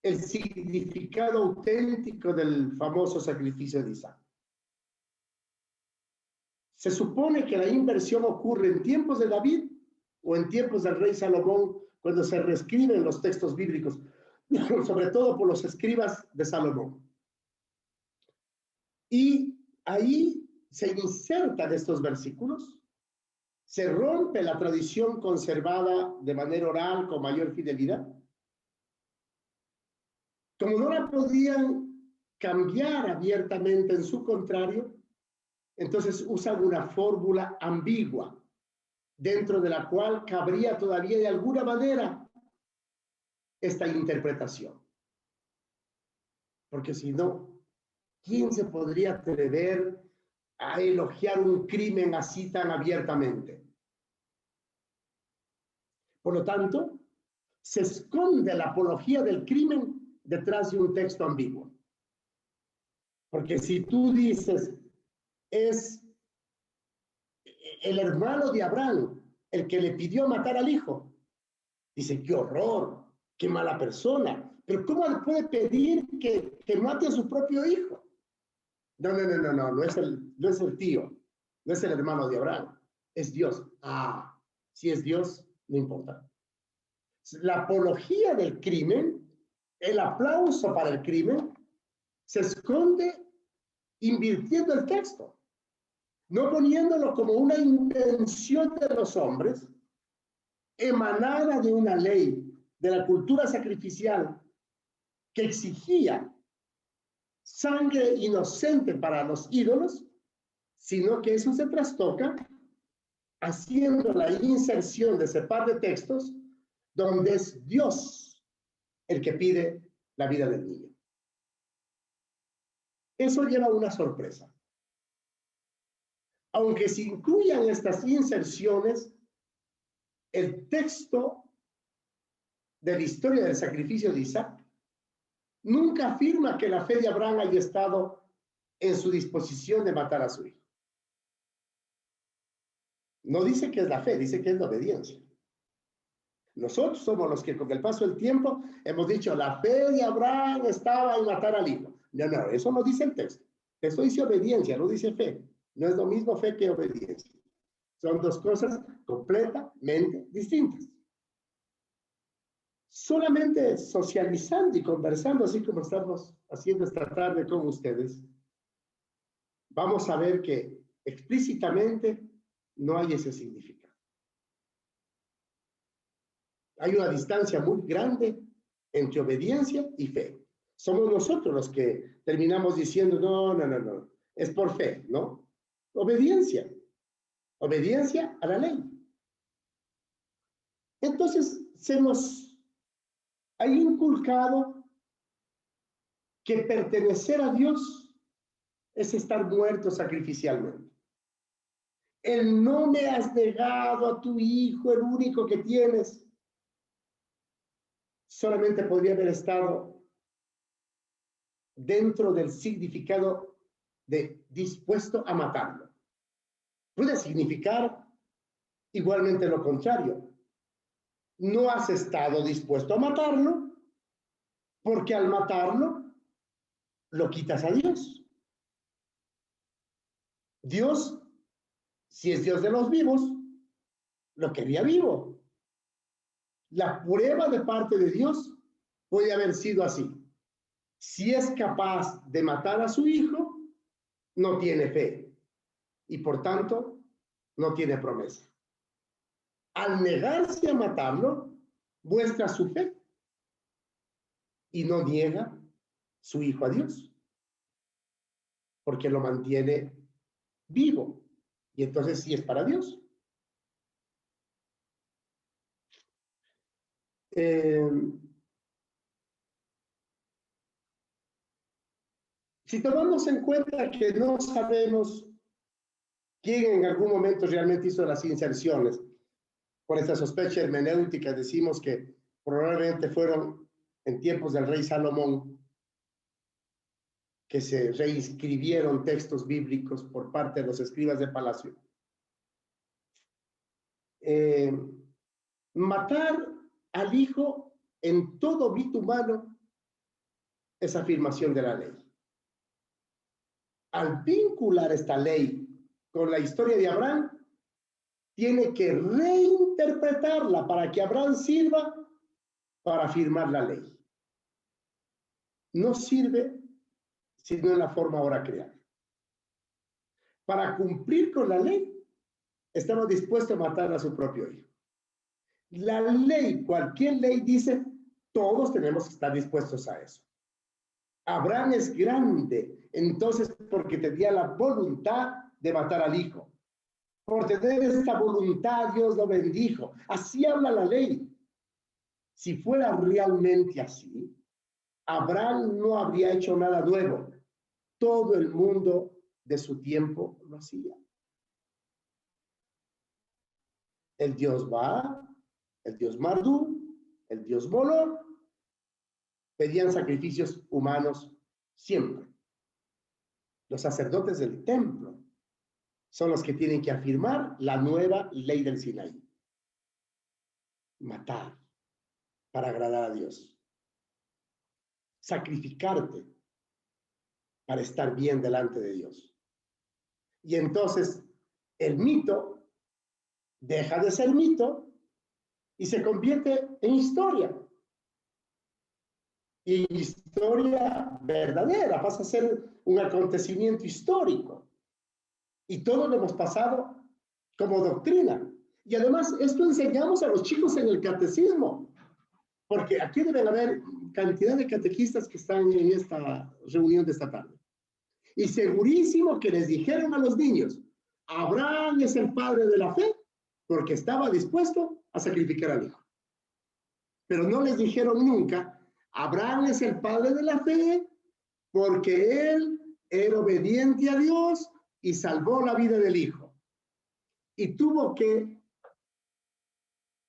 el significado auténtico del famoso sacrificio de Isaac. Se supone que la inversión ocurre en tiempos de David o en tiempos del rey Salomón, cuando se reescriben los textos bíblicos. sobre todo por los escribas de Salomón. Y ahí se insertan estos versículos, se rompe la tradición conservada de manera oral con mayor fidelidad. Como no la podían cambiar abiertamente en su contrario, entonces usan una fórmula ambigua, dentro de la cual cabría todavía de alguna manera esta interpretación. Porque si no, ¿quién se podría atrever a elogiar un crimen así tan abiertamente? Por lo tanto, se esconde la apología del crimen detrás de un texto ambiguo. Porque si tú dices, es el hermano de Abraham el que le pidió matar al hijo, dice, qué horror, qué mala persona. Pero ¿cómo le puede pedir que mate a su propio hijo? No es el tío, no es el hermano de Abraham, es Dios. Ah, si es Dios, no importa. La apología del crimen, el aplauso para el crimen, se esconde invirtiendo el texto, no poniéndolo como una invención de los hombres, emanada de una ley, de la cultura sacrificial, que exigía sangre inocente para los ídolos, sino que eso se trastoca haciendo la inserción de ese par de textos donde es Dios el que pide la vida del niño. Eso lleva una sorpresa. Aunque se incluyan estas inserciones, el texto de la historia del sacrificio de Isaac nunca afirma que la fe de Abraham haya estado en su disposición de matar a su hijo. No dice que es la fe, dice que es la obediencia. Nosotros somos los que con el paso del tiempo hemos dicho la fe de Abraham estaba en matar al hijo. No, eso no dice el texto. Eso dice obediencia, no dice fe. No es lo mismo fe que obediencia. Son dos cosas completamente distintas. Solamente socializando y conversando, así como estamos haciendo esta tarde con ustedes, vamos a ver que explícitamente no hay ese significado. Hay una distancia muy grande entre obediencia y fe. Somos nosotros los que terminamos diciendo, no, es por fe, ¿no? Obediencia a la ley. Entonces, se nos ha inculcado que pertenecer a Dios es estar muerto sacrificialmente. El no me has negado a tu hijo, el único que tienes, solamente podría haber estado dentro del significado de dispuesto a matarlo. Puede significar igualmente lo contrario. No has estado dispuesto a matarlo porque al matarlo lo quitas a Dios. Dios, si es Dios de los vivos, lo quería vivo. La prueba de parte de Dios puede haber sido así. Si es capaz de matar a su hijo, no tiene fe y por tanto no tiene promesa. Al negarse a matarlo, muestra su fe y no niega su hijo a Dios, porque lo mantiene vivo y entonces sí es para Dios. Si tomamos en cuenta que no sabemos quién en algún momento realmente hizo las inserciones, con esta sospecha hermenéutica decimos que probablemente fueron en tiempos del rey Salomón que se reescribieron textos bíblicos por parte de los escribas de palacio. Matar al hijo en todo mito humano es afirmación de la ley. Al vincular esta ley con la historia de Abraham, tiene que reinterpretarla para que Abraham sirva para afirmar la ley. no sirve sino en la forma ahora creada. Para cumplir con la ley, estaba dispuesto a matar a su propio hijo. La ley, cualquier ley dice, todos tenemos que estar dispuestos a eso. Abraham es grande, entonces porque tenía la voluntad de matar al hijo. Por tener esta voluntad, Dios lo bendijo. Así habla la ley. Si fuera realmente así, Abraham no habría hecho nada nuevo. Todo el mundo de su tiempo lo hacía. El dios Baal, el dios Mardú, el dios Moloch, pedían sacrificios humanos siempre. Los sacerdotes del templo son los que tienen que afirmar la nueva ley del Sinaí. Matar para agradar a Dios. Sacrificarte para estar bien delante de Dios. Y entonces el mito deja de ser mito y se convierte en historia. Y historia verdadera, pasa a ser un acontecimiento histórico. Y todo lo hemos pasado como doctrina. Y además, esto enseñamos a los chicos en el catecismo. Porque aquí deben haber cantidad de catequistas que están en esta reunión de esta tarde. Y segurísimo que les dijeron a los niños, Abraham es el padre de la fe porque estaba dispuesto a sacrificar al hijo. Pero no les dijeron nunca, Abraham es el padre de la fe porque él era obediente a Dios y salvó la vida del hijo. Y tuvo que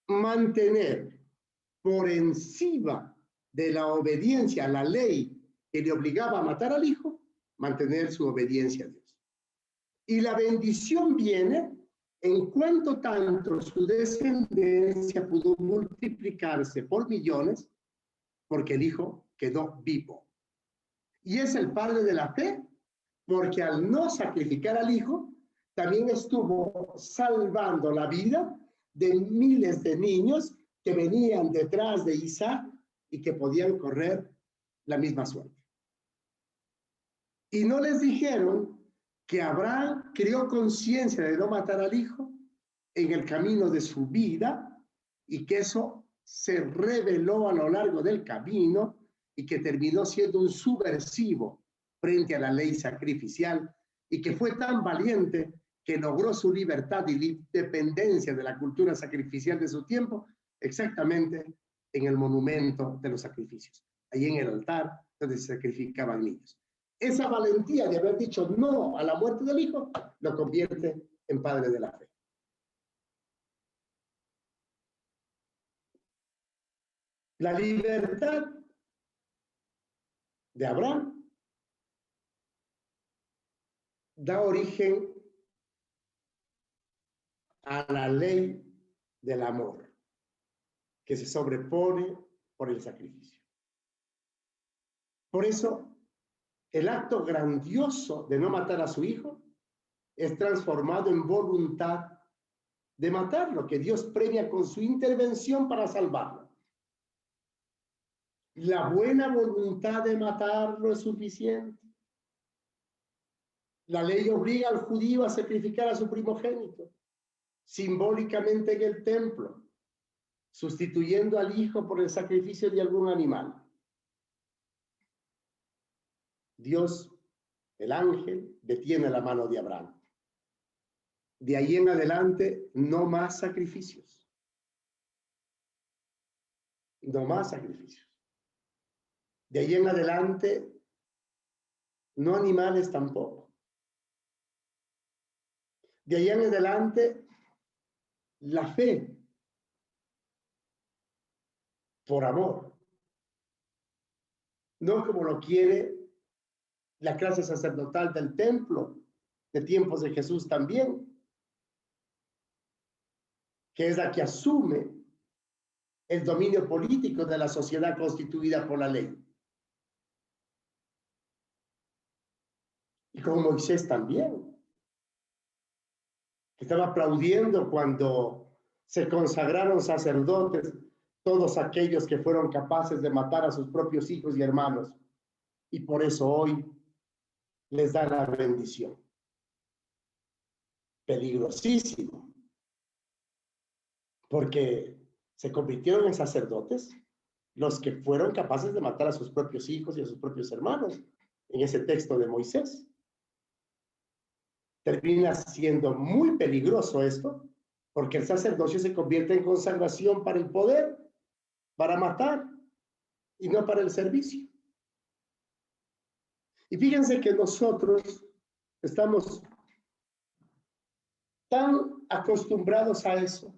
mantener por encima de la obediencia a la ley que le obligaba a matar al hijo, mantener su obediencia a Dios. Y la bendición viene en cuanto tanto su descendencia pudo multiplicarse por millones, porque el hijo quedó vivo. Y es el padre de la fe, porque al no sacrificar al hijo, también estuvo salvando la vida de miles de niños que venían detrás de Isaac y que podían correr la misma suerte. Y no les dijeron que Abraham creó conciencia de no matar al hijo en el camino de su vida y que eso se reveló a lo largo del camino y que terminó siendo un subversivo frente a la ley sacrificial y que fue tan valiente que logró su libertad y independencia de la cultura sacrificial de su tiempo exactamente en el monumento de los sacrificios, ahí en el altar donde se sacrificaban niños. Esa valentía de haber dicho no a la muerte del hijo lo convierte en padre de la fe. La libertad de Abraham da origen a la ley del amor que se sobrepone por el sacrificio. Por eso, el acto grandioso de no matar a su hijo es transformado en voluntad de matarlo, que Dios premia con su intervención para salvarlo. La buena voluntad de matarlo es suficiente. La ley obliga al judío a sacrificar a su primogénito, simbólicamente en el templo, sustituyendo al hijo por el sacrificio de algún animal. Dios, el ángel, detiene la mano de Abraham. De ahí en adelante, no más sacrificios. No más sacrificios. De ahí en adelante, no animales tampoco. De ahí en adelante, la fe por amor. No como lo quiere la clase sacerdotal del templo de tiempos de Jesús también, que es la que asume el dominio político de la sociedad constituida por la ley. Y con Moisés también, que estaba aplaudiendo cuando se consagraron sacerdotes todos aquellos que fueron capaces de matar a sus propios hijos y hermanos y por eso hoy les da la bendición. Peligrosísimo, porque se convirtieron en sacerdotes los que fueron capaces de matar a sus propios hijos y a sus propios hermanos en ese texto de Moisés. Termina siendo muy peligroso esto, porque el sacerdocio se convierte en consagración para el poder, para matar y no para el servicio. Y fíjense que nosotros estamos tan acostumbrados a eso,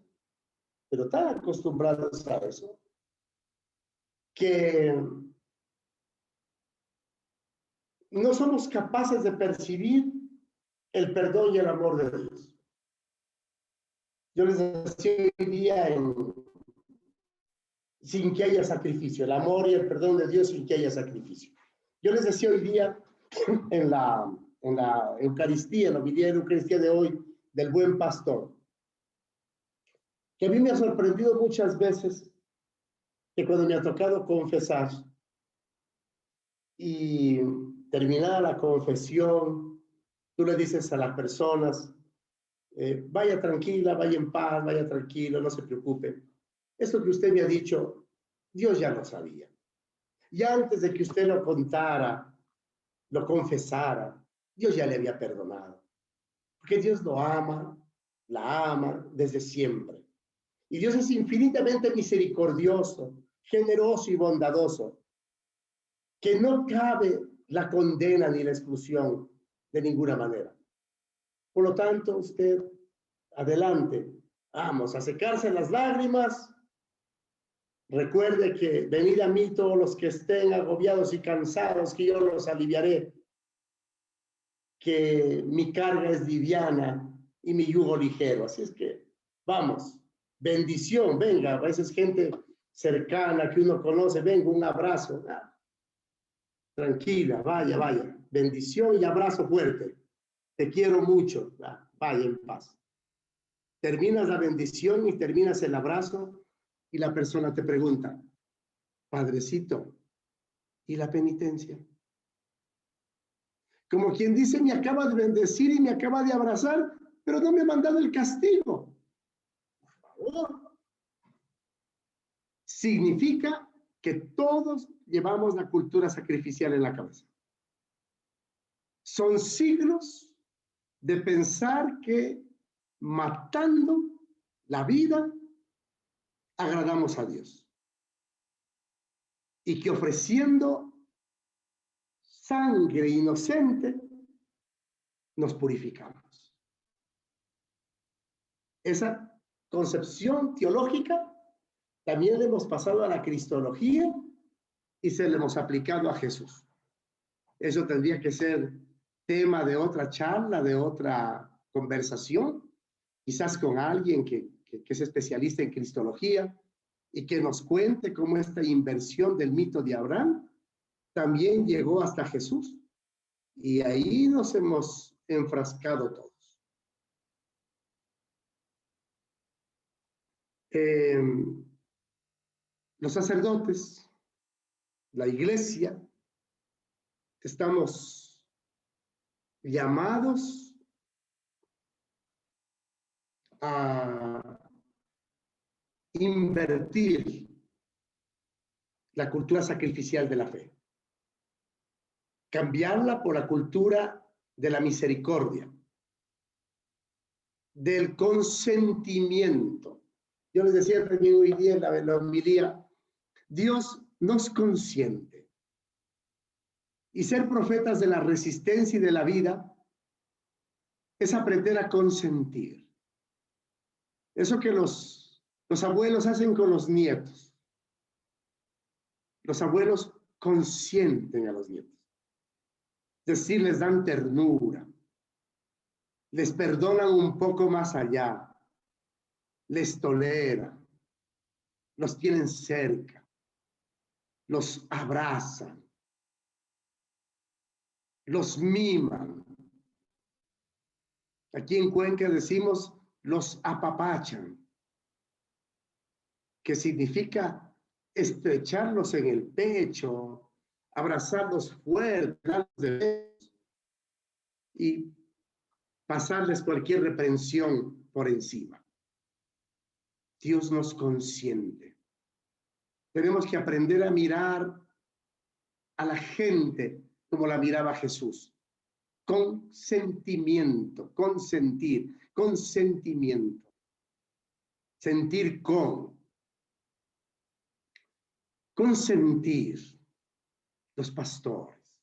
pero tan acostumbrados a eso, que no somos capaces de percibir el perdón y el amor de Dios. Yo les decía hoy día sin que haya sacrificio, el amor y el perdón de Dios sin que haya sacrificio. Yo les decía hoy día en la Eucaristía, en la homilía de la Eucaristía de hoy, del Buen Pastor, que a mí me ha sorprendido muchas veces que cuando me ha tocado confesar y terminada la confesión, tú le dices a las personas, vaya tranquila, vaya en paz, vaya tranquilo, no se preocupe. Esto que usted me ha dicho, Dios ya lo sabía. Ya antes de que usted lo contara, lo confesara, Dios ya le había perdonado. Porque Dios lo ama, la ama desde siempre. Y Dios es infinitamente misericordioso, generoso y bondadoso, que no cabe la condena ni la exclusión de ninguna manera. Por lo tanto, usted, adelante, vamos a secarse las lágrimas. Recuerde que venid a mí todos los que estén agobiados y cansados, que yo los aliviaré, que mi carga es liviana y mi yugo ligero. Así es que, vamos, bendición, venga, a veces gente cercana que uno conoce, venga, un abrazo. Tranquila, vaya, vaya, bendición y abrazo fuerte. Te quiero mucho, vaya en paz. Terminas la bendición y terminas el abrazo y la persona te pregunta, Padrecito, ¿y la penitencia? Como quien dice, me acaba de bendecir y me acaba de abrazar, pero no me ha mandado el castigo. Por favor. Significa que todos llevamos la cultura sacrificial en la cabeza. Son siglos de pensar que matando la vida agradamos a Dios y que ofreciendo sangre inocente nos purificamos. Esa concepción teológica también le hemos pasado a la cristología y se le hemos aplicado a Jesús. Eso tendría que ser tema de otra charla, de otra conversación, quizás con alguien que es especialista en cristología y que nos cuente cómo esta inversión del mito de Abraham también llegó hasta Jesús. Y ahí nos hemos enfrascado todos. Los sacerdotes, la iglesia, estamos llamados a invertir la cultura sacrificial de la fe, cambiarla por la cultura de la misericordia, del consentimiento. Yo les decía también hoy día en la homilía, Dios nos consiente. Y ser profetas de la resistencia y de la vida es aprender a consentir. Eso que los abuelos hacen con los nietos. Los abuelos consienten a los nietos. Es decir, les dan ternura. Les perdonan un poco más allá. Les toleran. Los tienen cerca. Los abrazan. Los miman. Aquí en Cuenca decimos los apapachan, que significa estrecharlos en el pecho, abrazarlos fuerte, darles de besos y pasarles cualquier reprensión por encima. Dios nos consiente. Tenemos que aprender a mirar a la gente como la miraba Jesús. Con sentimiento, consentir, consentimiento. Sentir con. Consentir los pastores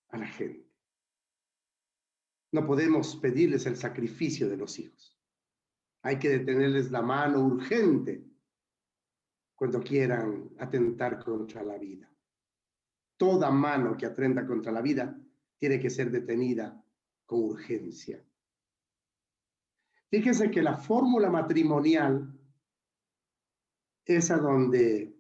a la gente. No podemos pedirles el sacrificio de los hijos. Hay que detenerles la mano urgente cuando quieran atentar contra la vida. Toda mano que atenta contra la vida tiene que ser detenida con urgencia. Fíjese que la fórmula matrimonial es a donde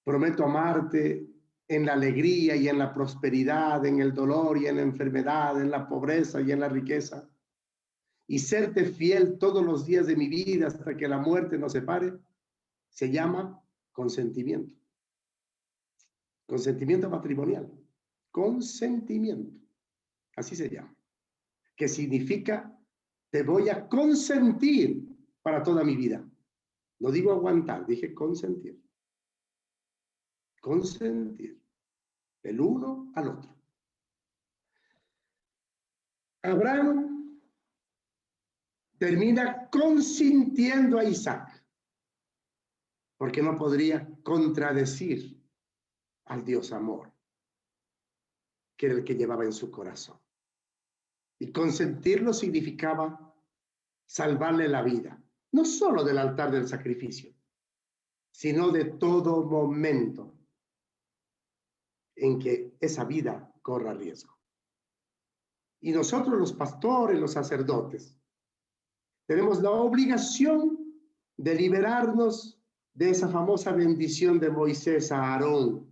prometo amarte en la alegría y en la prosperidad, en el dolor y en la enfermedad, en la pobreza y en la riqueza, y serte fiel todos los días de mi vida hasta que la muerte nos separe, se llama consentimiento. Consentimiento matrimonial. Consentimiento. Así se llama. Que significa, te voy a consentir para toda mi vida. No digo aguantar, dije consentir. Consentir. El uno al otro. Abraham termina consintiendo a Isaac, porque no podría contradecir al Dios amor, que era el que llevaba en su corazón. Y consentirlo significaba salvarle la vida, no solo del altar del sacrificio, sino de todo momento en que esa vida corra riesgo. Y nosotros los pastores, los sacerdotes, tenemos la obligación de liberarnos de esa famosa bendición de Moisés a Aarón.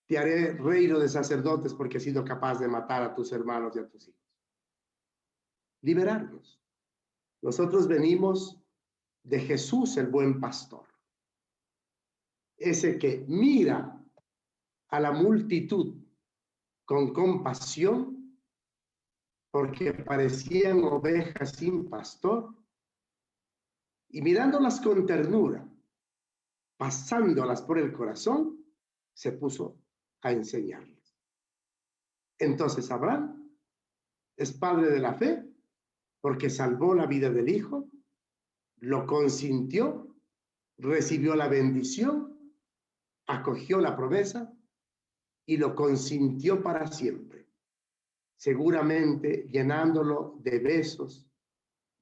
Te haré reino de sacerdotes porque has sido capaz de matar a tus hermanos y a tus hijos. Liberarnos. Nosotros venimos de Jesús, el buen pastor. Ese que mira a la multitud con compasión porque parecían ovejas sin pastor, y mirándolas con ternura, pasándolas por el corazón, se puso a enseñarles. Entonces Abraham es padre de la fe porque salvó la vida del hijo, lo consintió, recibió la bendición, acogió la promesa y lo consintió para siempre, seguramente llenándolo de besos,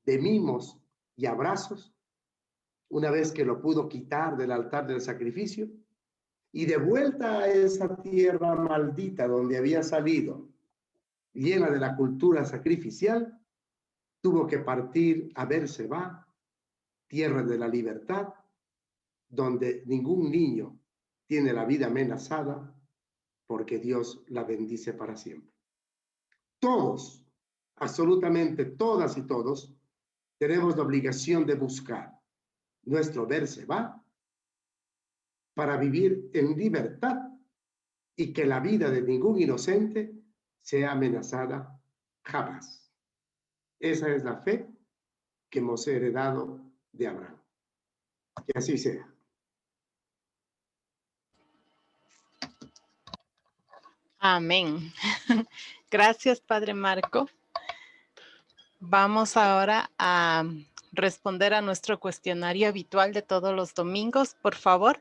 de mimos y abrazos, una vez que lo pudo quitar del altar del sacrificio y de vuelta a esa tierra maldita donde había salido, llena de la cultura sacrificial, tuvo que partir a Berseba, tierra de la libertad, donde ningún niño tiene la vida amenazada porque Dios la bendice para siempre. Todos, absolutamente todas y todos, tenemos la obligación de buscar nuestro Berseba para vivir en libertad y que la vida de ningún inocente sea amenazada jamás. Esa es la fe que hemos heredado de Abraham. Que así sea. Amén. Gracias, Padre Marco. Vamos ahora a responder a nuestro cuestionario habitual de todos los domingos. Por favor,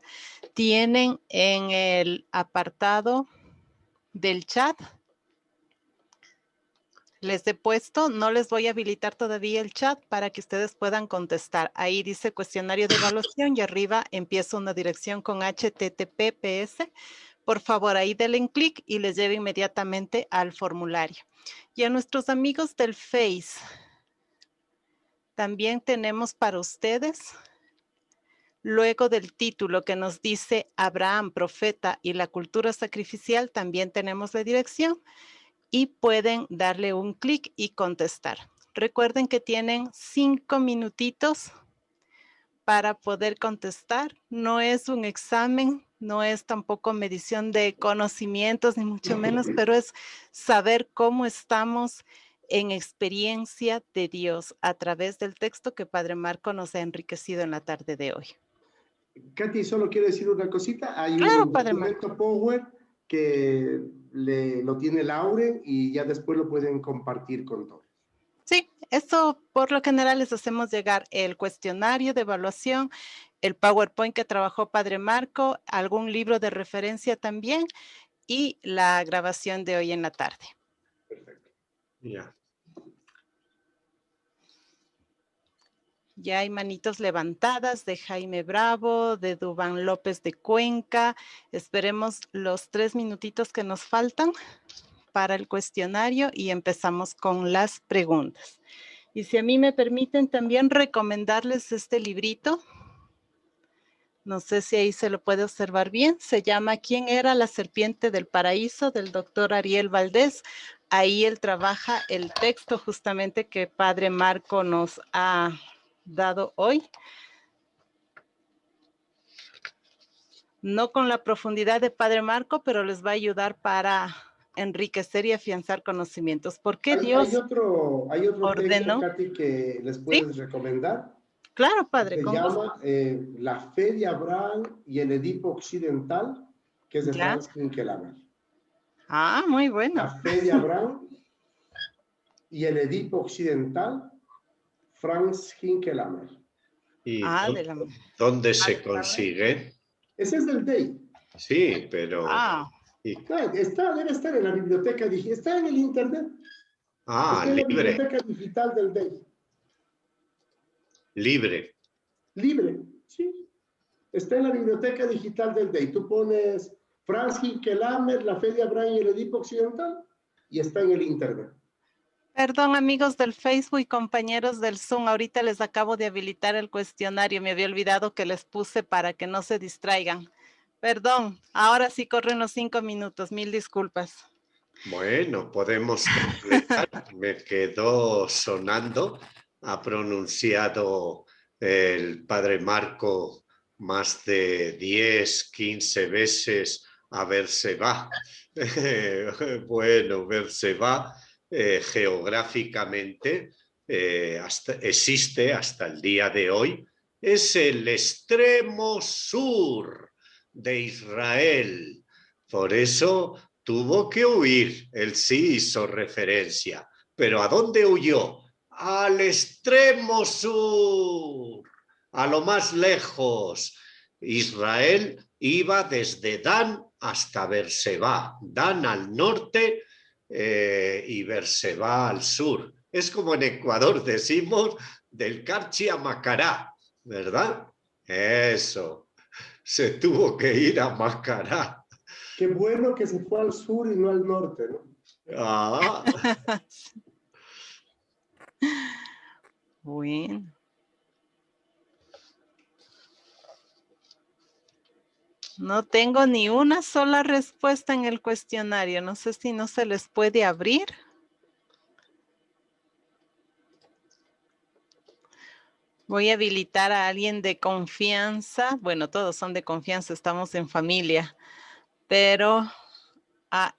tienen en el apartado del chat, les he puesto, no les voy a habilitar todavía el chat para que ustedes puedan contestar. Ahí dice cuestionario de evaluación y arriba empieza una dirección con HTTPS. Por favor, ahí denle clic y les lleve inmediatamente al formulario. Y a nuestros amigos del Face, también tenemos para ustedes, luego del título que nos dice Abraham, profeta y la cultura sacrificial, también tenemos la dirección y pueden darle un clic y contestar. Recuerden que tienen 5 minutitos para poder contestar. No es un examen No es tampoco medición de conocimientos, ni mucho menos, pero es saber cómo estamos en experiencia de Dios a través del texto que Padre Marco nos ha enriquecido en la tarde de hoy. Katy, solo quiero decir una cosita. Hay Claro, un Padre Marco. documento Power que lo tiene Lauren y ya después lo pueden compartir con todos. Sí, esto por lo general les hacemos llegar el cuestionario de evaluación, el PowerPoint que trabajó Padre Marco, algún libro de referencia también y la grabación de hoy en la tarde. Perfecto. Ya. Ya hay manitos levantadas de Jaime Bravo, de Dubán López de Cuenca. Esperemos los 3 minutitos que nos faltan para el cuestionario y empezamos con las preguntas. Y si a mí me permiten también recomendarles este librito. No sé si ahí se lo puede observar bien. Se llama ¿Quién era la serpiente del paraíso? Del doctor Ariel Valdés. Ahí él trabaja el texto justamente que Padre Marco nos ha dado hoy. No con la profundidad de Padre Marco, pero les va a ayudar para enriquecer y afianzar conocimientos. ¿Por qué Dios Hay otro texto, ordenó? Katy, que les Sí, puedes recomendar. claro, Padre, Se con gusto. llama La fe de Abraham y el Edipo Occidental, que es de Ya. Franz Hinkelamer. Ah, muy La bueno. fe de Abraham y el Edipo Occidental, Franz Hinkelamer. ¿Y Ah, de la... dónde se consigue? Ese es del DEI. Sí, pero... Ah, y- Debe estar en la biblioteca digital, está en el internet, está en la libre, biblioteca digital del DEI. libre. Libre, sí. Está en la biblioteca digital del DEI. Tú pones Franz Hinkelamer, la fe de Abraham y el Edipo Occidental, y está en el internet. perdón, amigos del Facebook y compañeros del Zoom, ahorita les acabo de habilitar el cuestionario, me había olvidado que les puse para que no se distraigan. Perdón, ahora sí corren los 5 minutos, mil disculpas. Bueno, podemos completar. Me quedó sonando. Ha pronunciado el padre Marco más de 10, 15 veces a Berseba. Bueno, Berseba geográficamente existe hasta el día de hoy. Es el extremo sur de Israel. Por eso tuvo que huir. Él sí hizo referencia. ¿Pero a dónde huyó? Al extremo sur, a lo más lejos. Israel iba desde Dan hasta Berseba. Dan al norte y Berseba al sur. Es como en Ecuador decimos del Carchi a Macará, ¿verdad? Eso. Se tuvo que ir a Macará. Qué bueno que se fue al sur y no al norte, ¿no? Ah. Bueno. No tengo ni una sola respuesta en el cuestionario. No sé si no se les puede abrir. Voy a habilitar a alguien de confianza. Bueno, todos son de confianza, estamos en familia. Pero a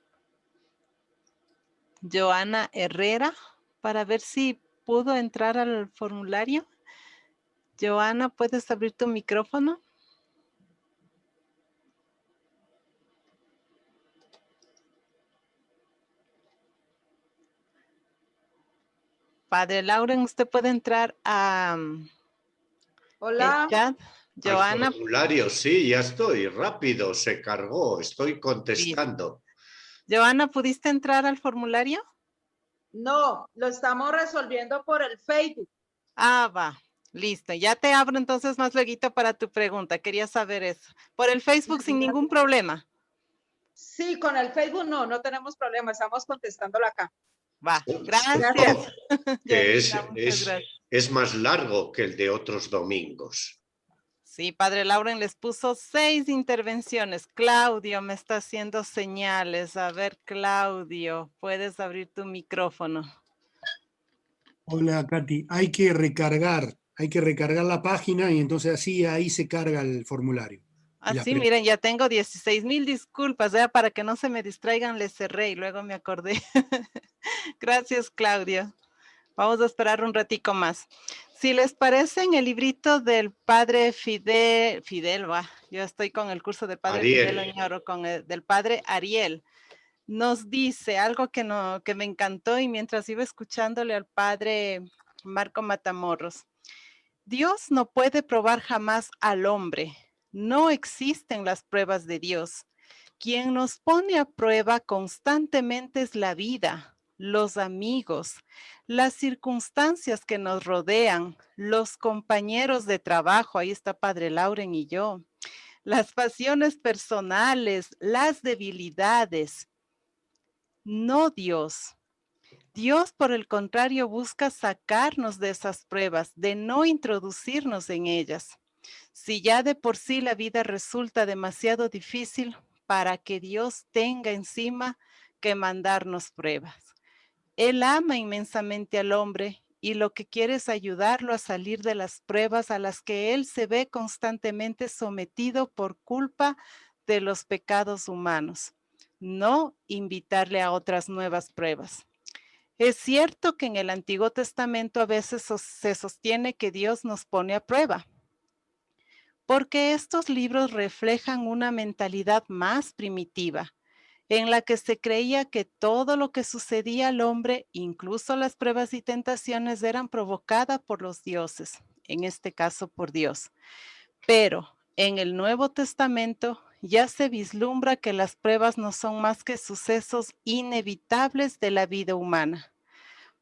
Joana Herrera para ver si pudo entrar al formulario. Joana, ¿puedes abrir tu micrófono? Padre Lauren, usted puede entrar a Hola. el chat. Joana. Al formulario, sí, ya estoy. Rápido, se cargó. Estoy contestando. Joana, ¿pudiste entrar al formulario? No, lo estamos resolviendo por el Facebook. Ah, va. Listo. Ya te abro entonces más luego para tu pregunta. Quería saber eso. Por el Facebook sin ningún problema. Sí, con el Facebook no tenemos problema. Estamos contestándolo acá. Va. Gracias. Que Muchas gracias. es más largo que el de otros domingos. Sí, Padre Lauren les puso 6 intervenciones. Claudio me está haciendo señales. A ver, Claudio, puedes abrir tu micrófono. Hola, Katy. Hay que recargar la página y entonces así ahí se carga el formulario. Así, miren, ya tengo 16,000 disculpas, ya para que no se me distraigan, les cerré y luego me acordé. Gracias, Claudia. Vamos a esperar un ratico más. Si les parece, en el librito del padre Fidel, yo estoy con el curso del padre Ariel. Fidel Oñoro, del padre Ariel, nos dice algo que me encantó, y mientras iba escuchándole al padre Marco Matamoros. Dios no puede probar jamás al hombre. No existen las pruebas de Dios. Quien nos pone a prueba constantemente es la vida, los amigos, las circunstancias que nos rodean, los compañeros de trabajo, ahí está Padre Lauren y yo, las pasiones personales, las debilidades, no Dios. Dios, por el contrario, busca sacarnos de esas pruebas, de no introducirnos en ellas. Si ya de por sí la vida resulta demasiado difícil, para que Dios tenga encima que mandarnos pruebas. Él ama inmensamente al hombre y lo que quiere es ayudarlo a salir de las pruebas a las que él se ve constantemente sometido por culpa de los pecados humanos, no invitarle a otras nuevas pruebas. Es cierto que en el Antiguo Testamento a veces se sostiene que Dios nos pone a prueba, porque estos libros reflejan una mentalidad más primitiva, en la que se creía que todo lo que sucedía al hombre, incluso las pruebas y tentaciones, eran provocadas por los dioses, en este caso por Dios. Pero en el Nuevo Testamento ya se vislumbra que las pruebas no son más que sucesos inevitables de la vida humana.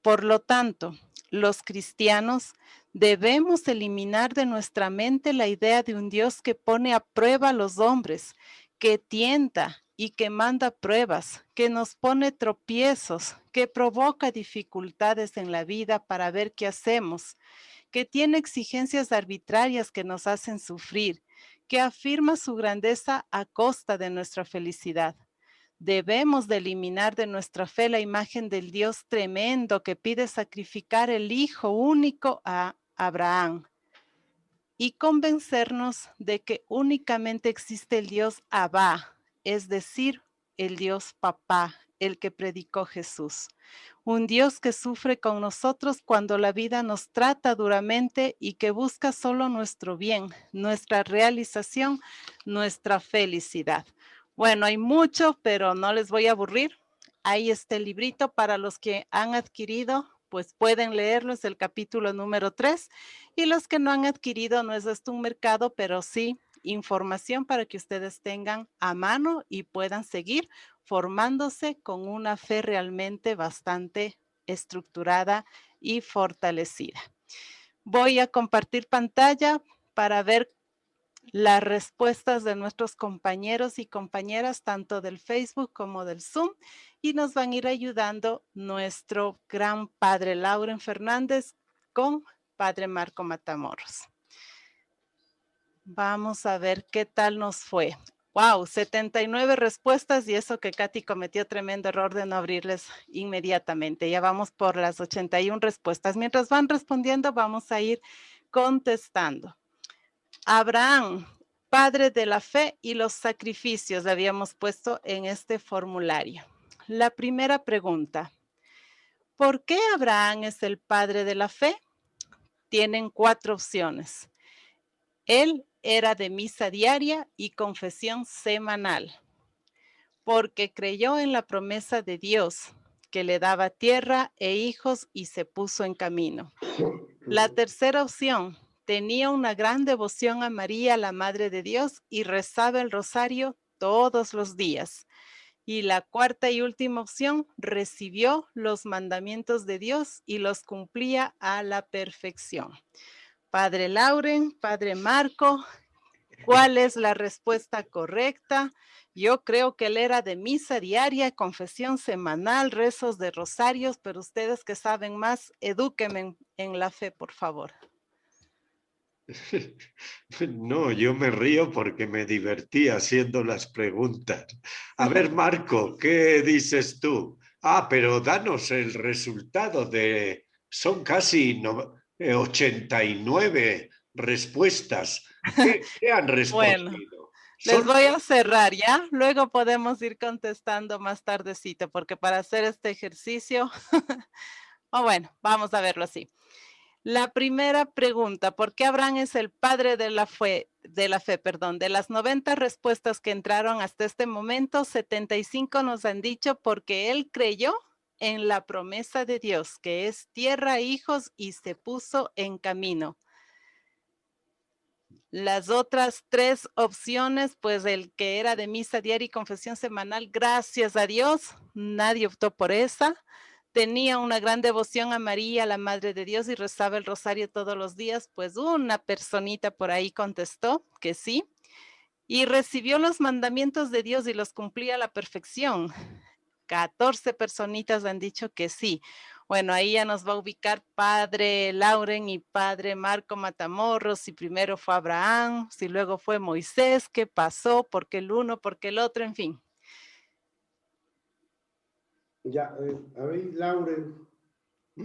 Por lo tanto, los cristianos debemos eliminar de nuestra mente la idea de un Dios que pone a prueba a los hombres, que tienta y que manda pruebas, que nos pone tropiezos, que provoca dificultades en la vida para ver qué hacemos, que tiene exigencias arbitrarias que nos hacen sufrir, que afirma su grandeza a costa de nuestra felicidad. Debemos de eliminar de nuestra fe la imagen del Dios tremendo que pide sacrificar el Hijo único a Abraham y convencernos de que únicamente existe el Dios Abba, es decir, el Dios Papá, el que predicó Jesús. Un Dios que sufre con nosotros cuando la vida nos trata duramente y que busca solo nuestro bien, nuestra realización, nuestra felicidad. Bueno, hay mucho, pero no les voy a aburrir. Ahí está el librito para los que han adquirido, pues pueden leerlo, es el capítulo número 3. Y los que no han adquirido, no es esto un mercado, pero sí información para que ustedes tengan a mano y puedan seguir formándose con una fe realmente bastante estructurada y fortalecida. Voy a compartir pantalla para ver las respuestas de nuestros compañeros y compañeras, tanto del Facebook como del Zoom, y nos van a ir ayudando nuestro gran padre Lauren Fernández con padre Marco Matamoros. Vamos a ver qué tal nos fue. Wow, 79 respuestas, y eso que Katy cometió tremendo error de no abrirles inmediatamente. Ya vamos por las 81 respuestas. Mientras van respondiendo, vamos a ir contestando. Abraham, padre de la fe y los sacrificios, le habíamos puesto en este formulario. La primera pregunta, ¿por qué Abraham es el padre de la fe? Tienen 4 opciones. Él era de misa diaria y confesión semanal, porque creyó en la promesa de Dios, que le daba tierra e hijos y se puso en camino. La tercera opción, tenía una gran devoción a María, la Madre de Dios, y rezaba el rosario todos los días. Y la cuarta y última opción, recibió los mandamientos de Dios y los cumplía a la perfección. Padre Lauren, Padre Marco, ¿cuál es la respuesta correcta? Yo creo que él era de misa diaria, confesión semanal, rezos de rosarios, pero ustedes que saben más, edúquenme en la fe, por favor. No, yo me río porque me divertí haciendo las preguntas. A ver, Marco, ¿qué dices tú? Pero danos el resultado de... Son casi 89 respuestas. ¿Qué han respondido? Bueno, Les voy a cerrar, ¿ya? Luego podemos ir contestando más tardecito, porque para hacer este ejercicio, bueno, vamos a verlo así. La primera pregunta, ¿por qué Abraham es el padre de la fe? De las 90 respuestas que entraron hasta este momento, 75 nos han dicho porque él creyó en la promesa de Dios, que es tierra, hijos, y se puso en camino. Las otras 3 opciones, pues el que era de misa diaria y confesión semanal, gracias a Dios, nadie optó por esa. Tenía una gran devoción a María, la Madre de Dios, y rezaba el rosario todos los días, pues una personita por ahí contestó que sí. Y recibió los mandamientos de Dios y los cumplía a la perfección. 14 personitas han dicho que sí. Bueno, ahí ya nos va a ubicar padre Lauren y padre Marco Matamoros, si primero fue Abraham, si luego fue Moisés, qué pasó, por qué el uno, por qué el otro, en fin. Ya, a ver, Lauren.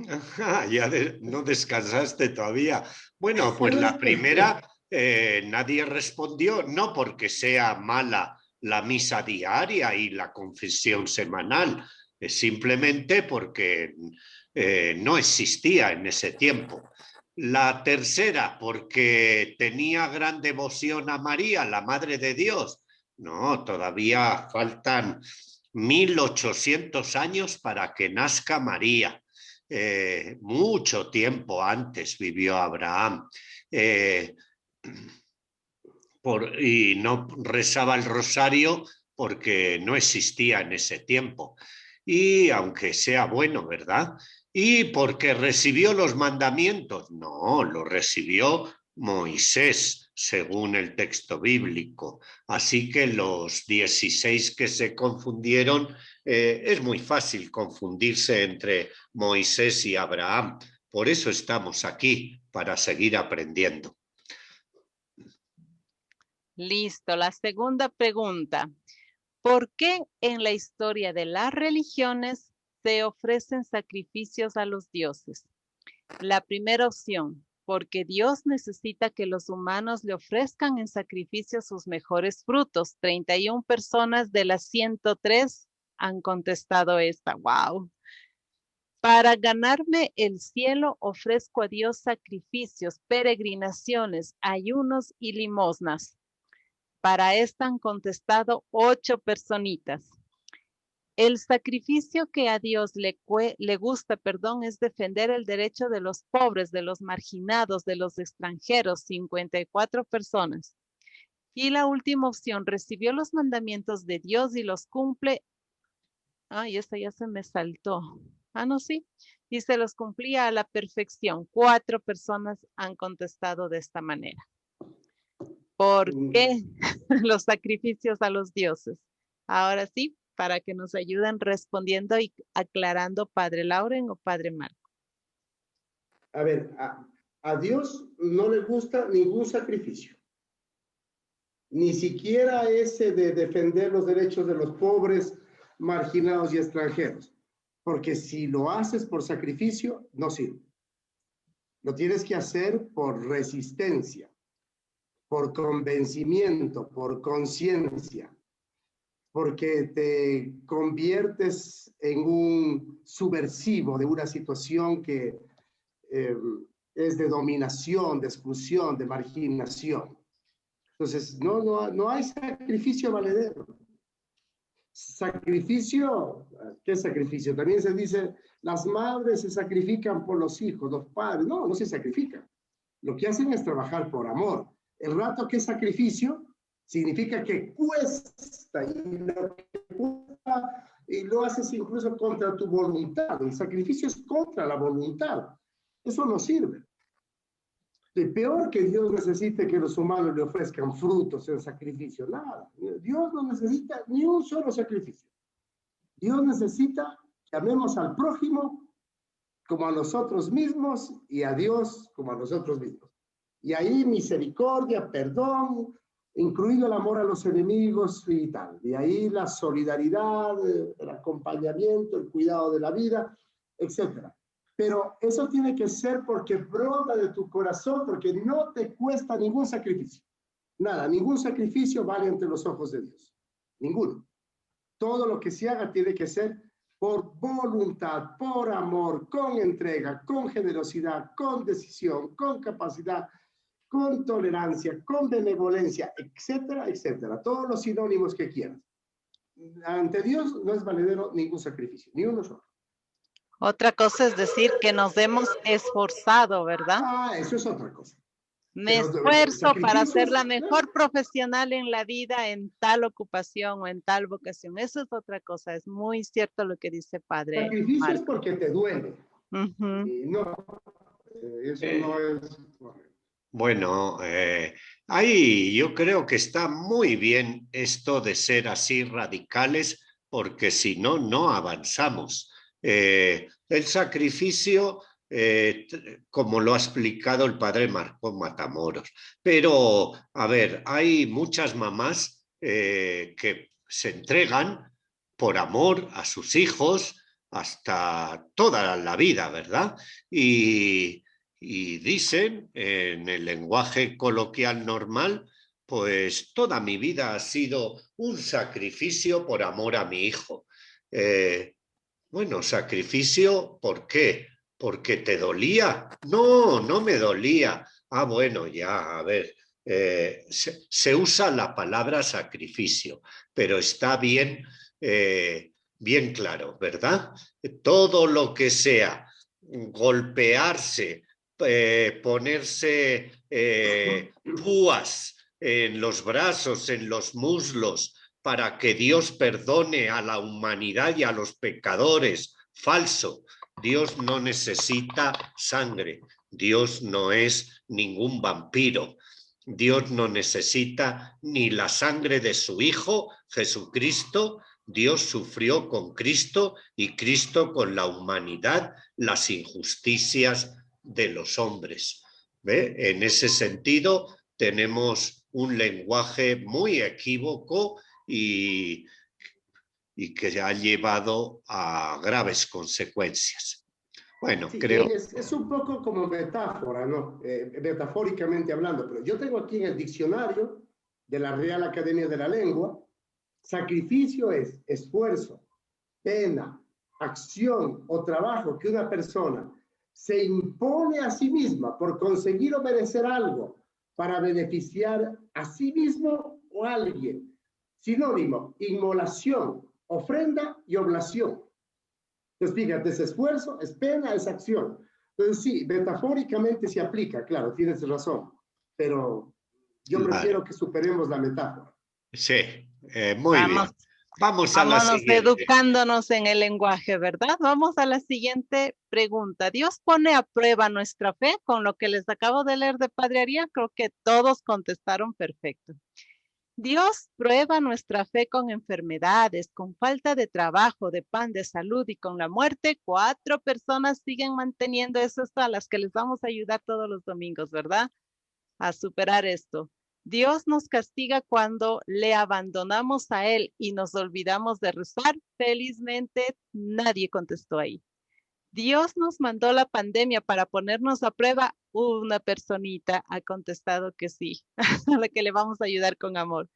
Ajá, ya no descansaste todavía. Bueno, pues la primera nadie respondió, no porque sea mala la misa diaria y la confesión semanal, simplemente porque no existía en ese tiempo. La tercera, porque tenía gran devoción a María, la Madre de Dios. No, todavía faltan 1800 años para que nazca María. Mucho tiempo antes vivió Abraham. Y no rezaba el rosario porque no existía en ese tiempo. Y aunque sea bueno, ¿verdad? Y porque recibió los mandamientos. No, lo recibió Moisés, según el texto bíblico. Así que los 16 que se confundieron, es muy fácil confundirse entre Moisés y Abraham. Por eso estamos aquí, para seguir aprendiendo. Listo, la segunda pregunta. ¿Por qué en la historia de las religiones se ofrecen sacrificios a los dioses? La primera opción, porque Dios necesita que los humanos le ofrezcan en sacrificio sus mejores frutos. 31 personas de las 103 han contestado esta. ¡Wow! Para ganarme el cielo ofrezco a Dios sacrificios, peregrinaciones, ayunos y limosnas. Para esta han contestado 8 personitas. El sacrificio que a Dios le gusta, es defender el derecho de los pobres, de los marginados, de los extranjeros, 54 personas. Y la última opción, recibió los mandamientos de Dios y los cumple. Ay, esta ya se me saltó. No, sí. Y se los cumplía a la perfección. 4 personas han contestado de esta manera. ¿Por qué los sacrificios a los dioses? Ahora sí, para que nos ayuden respondiendo y aclarando Padre Lauren o Padre Marco. A ver, a Dios no le gusta ningún sacrificio. Ni siquiera ese de defender los derechos de los pobres, marginados y extranjeros. Porque si lo haces por sacrificio, no sirve. Lo tienes que hacer por resistencia, por convencimiento, por conciencia, porque te conviertes en un subversivo de una situación que es de dominación, de exclusión, de marginación. Entonces, no hay sacrificio valedero. Sacrificio, ¿qué sacrificio? También se dice, las madres se sacrifican por los hijos, los padres. No, no se sacrifican. Lo que hacen es trabajar por amor. El rato que es sacrificio significa que cuesta y lo haces incluso contra tu voluntad. El sacrificio es contra la voluntad. Eso no sirve. De peor que Dios necesite que los humanos le ofrezcan frutos en sacrificio, nada. Dios no necesita ni un solo sacrificio. Dios necesita que amemos al prójimo como a nosotros mismos y a Dios como a nosotros mismos. Y ahí misericordia, perdón, incluido el amor a los enemigos y tal. Y ahí la solidaridad, el acompañamiento, el cuidado de la vida, etc. Pero eso tiene que ser porque brota de tu corazón, porque no te cuesta ningún sacrificio. Nada, ningún sacrificio vale ante los ojos de Dios. Ninguno. Todo lo que se haga tiene que ser por voluntad, por amor, con entrega, con generosidad, con decisión, con capacidad, con tolerancia, con benevolencia, etcétera, etcétera. Todos los sinónimos que quieras. Ante Dios no es valedero ningún sacrificio, ni uno solo. Otra cosa es decir que nos hemos esforzado, ¿verdad? Ah, eso es otra cosa. Me Pero esfuerzo para ser sacrificios, la mejor profesional en la vida en tal ocupación o en tal vocación. Eso es otra cosa. Es muy cierto lo que dice Padre sacrificios Marco. porque te duele. Ujú. Y no, eso no es. Bueno, ahí yo creo que está muy bien esto de ser así radicales, porque si no, no avanzamos. El sacrificio, como lo ha explicado el padre Marco Matamoros, pero a ver, hay muchas mamás que se entregan por amor a sus hijos hasta toda la vida, ¿verdad? Y dicen en el lenguaje coloquial normal, pues toda mi vida ha sido un sacrificio por amor a mi hijo. Bueno, sacrificio, ¿por qué? ¿Porque te dolía? No, no me dolía. Ah, bueno, ya, a ver, se usa la palabra sacrificio, pero está bien, bien claro, ¿verdad? Todo lo que sea golpearse, ponerse púas en los brazos, en los muslos, para que Dios perdone a la humanidad y a los pecadores. Falso. Dios no necesita sangre. Dios no es ningún vampiro. Dios no necesita ni la sangre de su Hijo, Jesucristo. Dios sufrió con Cristo y Cristo con la humanidad las injusticias de los hombres. ¿Ve? En ese sentido, tenemos un lenguaje muy equívoco y que ha llevado a graves consecuencias. Bueno, Sí, creo. es un poco como metáfora, ¿no? Metafóricamente hablando, pero yo tengo aquí en el diccionario de la Real Academia de la Lengua, sacrificio es esfuerzo, pena, acción o trabajo que una persona se impone a sí misma por conseguir o merecer algo para beneficiar a sí mismo o a alguien. Sinónimo, inmolación, ofrenda y oblación. Entonces, fíjate, es esfuerzo, es pena, es acción. Entonces, sí, metafóricamente se aplica, claro, tienes razón, pero yo prefiero que superemos la metáfora. Sí, muy bien. Vamos, Vamos a la vámonos siguiente. educándonos en el lenguaje, ¿verdad? Vamos a la siguiente pregunta. ¿Dios pone a prueba nuestra fe? Con lo que les acabo de leer de Padre Ariel, creo que todos contestaron perfecto. Dios prueba nuestra fe con enfermedades, con falta de trabajo, de pan, de salud y con la muerte. 4 personas siguen manteniendo eso, a las que les vamos a ayudar todos los domingos, ¿verdad? A superar esto. Dios nos castiga cuando le abandonamos a Él y nos olvidamos de rezar. Felizmente, nadie contestó ahí. Dios nos mandó la pandemia para ponernos a prueba. Una personita ha contestado que sí, a la que le vamos a ayudar con amor.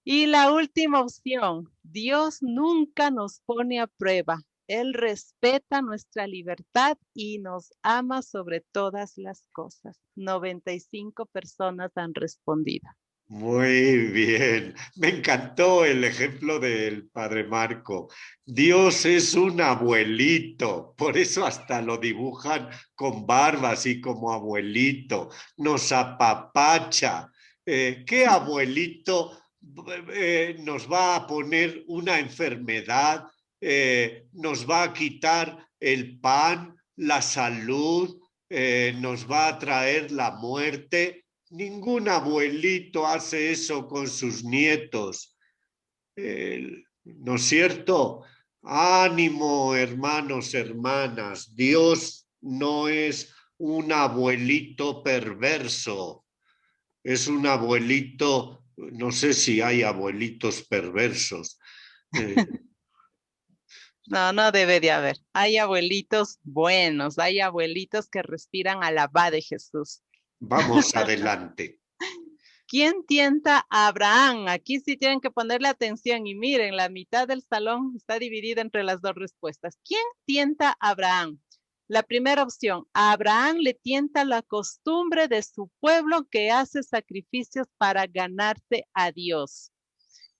Y la última opción, Dios nunca nos pone a prueba. Él respeta nuestra libertad y nos ama sobre todas las cosas. 95 personas han respondido. Muy bien, me encantó el ejemplo del padre Marco. Dios es un abuelito, por eso hasta lo dibujan con barba, así como abuelito, nos apapacha. ¿Qué abuelito nos va a poner una enfermedad, nos va a quitar el pan, la salud, nos va a traer la muerte? Ningún abuelito hace eso con sus nietos. ¿No es cierto? Ánimo, hermanos, hermanas. Dios no es un abuelito perverso. Es un abuelito, no sé si hay abuelitos perversos. No, no debe de haber. Hay abuelitos buenos, hay abuelitos que respiran alabá de Jesús. Vamos adelante. ¿Quién tienta a Abraham? Aquí sí tienen que ponerle atención y miren, la mitad del salón está dividida entre las dos respuestas. ¿Quién tienta a Abraham? La primera opción, a Abraham le tienta la costumbre de su pueblo que hace sacrificios para ganarse a Dios.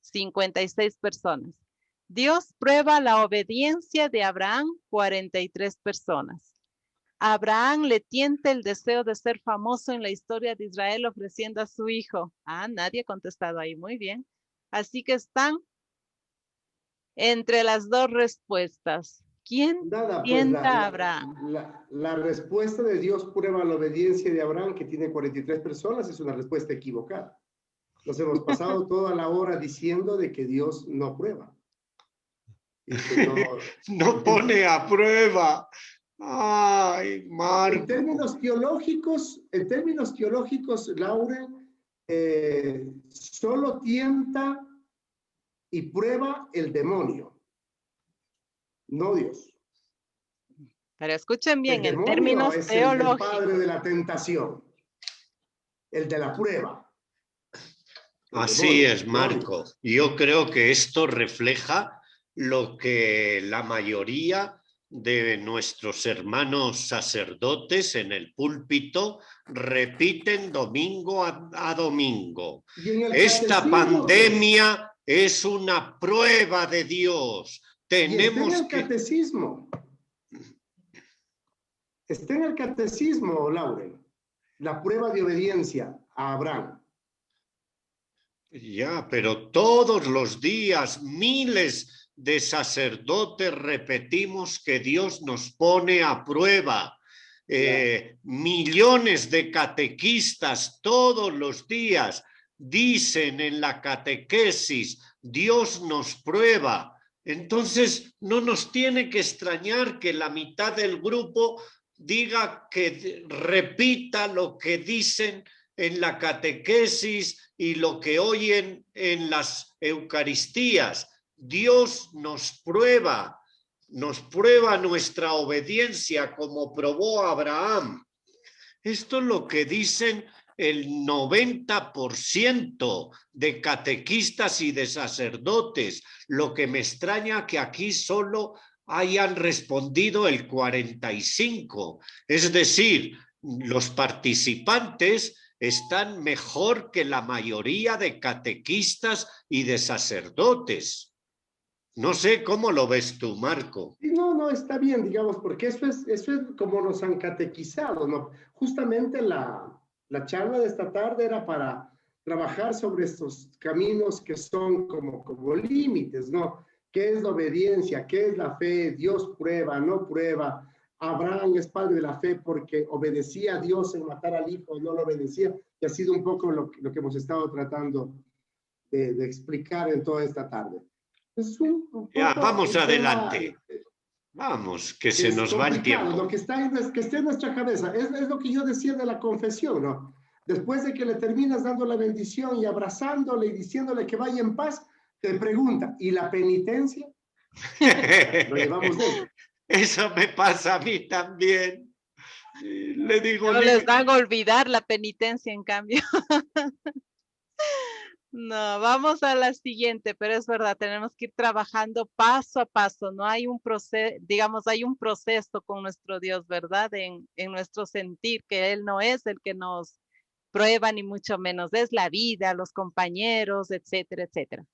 56 personas. Dios prueba la obediencia de Abraham, 43 personas. Abraham le tienta el deseo de ser famoso en la historia de Israel ofreciendo a su hijo. Nadie ha contestado ahí, muy bien. Así que están entre las dos respuestas. ¿Quién Nada, pues tienta a Abraham? la respuesta de Dios prueba la obediencia de Abraham, que tiene 43 personas, es una respuesta equivocada. Nos hemos pasado toda la hora diciendo de que Dios no prueba. Y que no pone a prueba. Ay, Marco. En términos teológicos, Lauren, solo tienta y prueba el demonio, no Dios. Pero escuchen bien, El en términos es teológicos. el padre de la tentación, el de la prueba. Así es, Marco. Yo creo que esto refleja lo que la mayoría de nuestros hermanos sacerdotes en el púlpito repiten domingo a domingo. Esta pandemia es una prueba de Dios. Tenemos está en el catecismo, Lauren, la prueba de obediencia a Abraham. Ya, pero todos los días miles de sacerdotes repetimos que Dios nos pone a prueba. Millones de catequistas todos los días dicen en la catequesis, Dios nos prueba. Entonces no nos tiene que extrañar que la mitad del grupo diga que repita lo que dicen en la catequesis y lo que oyen en las Eucaristías. Dios nos prueba nuestra obediencia como probó a Abraham. Esto es lo que dicen el 90% de catequistas y de sacerdotes. Lo que me extraña que aquí solo hayan respondido el 45%. Es decir, los participantes están mejor que la mayoría de catequistas y de sacerdotes. No sé cómo lo ves tú, Marco. No, está bien, digamos, porque eso es como nos han catequizado, ¿no? Justamente la charla de esta tarde era para trabajar sobre estos caminos que son como límites, ¿no? ¿Qué es la obediencia? ¿Qué es la fe? Dios prueba, no prueba. Abraham es padre de la fe porque obedecía a Dios en matar al hijo, no lo obedecía, y ha sido un poco lo que hemos estado tratando de explicar en toda esta tarde. Es ya, vamos adelante. Vamos, que se nos va el tiempo. Lo que está en nuestra cabeza, es lo que yo decía de la confesión, ¿no? Después de que le terminas dando la bendición y abrazándole y diciéndole que vaya en paz, te pregunta, ¿y la penitencia? Lo llevamos dentro. Eso me pasa a mí también. Le digo, no les van a olvidar la penitencia, en cambio. No, vamos a la siguiente, pero es verdad, tenemos que ir trabajando paso a paso. No hay un proceso, digamos, hay un proceso con nuestro Dios, ¿verdad? En nuestro sentir, que Él no es el que nos prueba, ni mucho menos. Es la vida, los compañeros, etcétera, etcétera.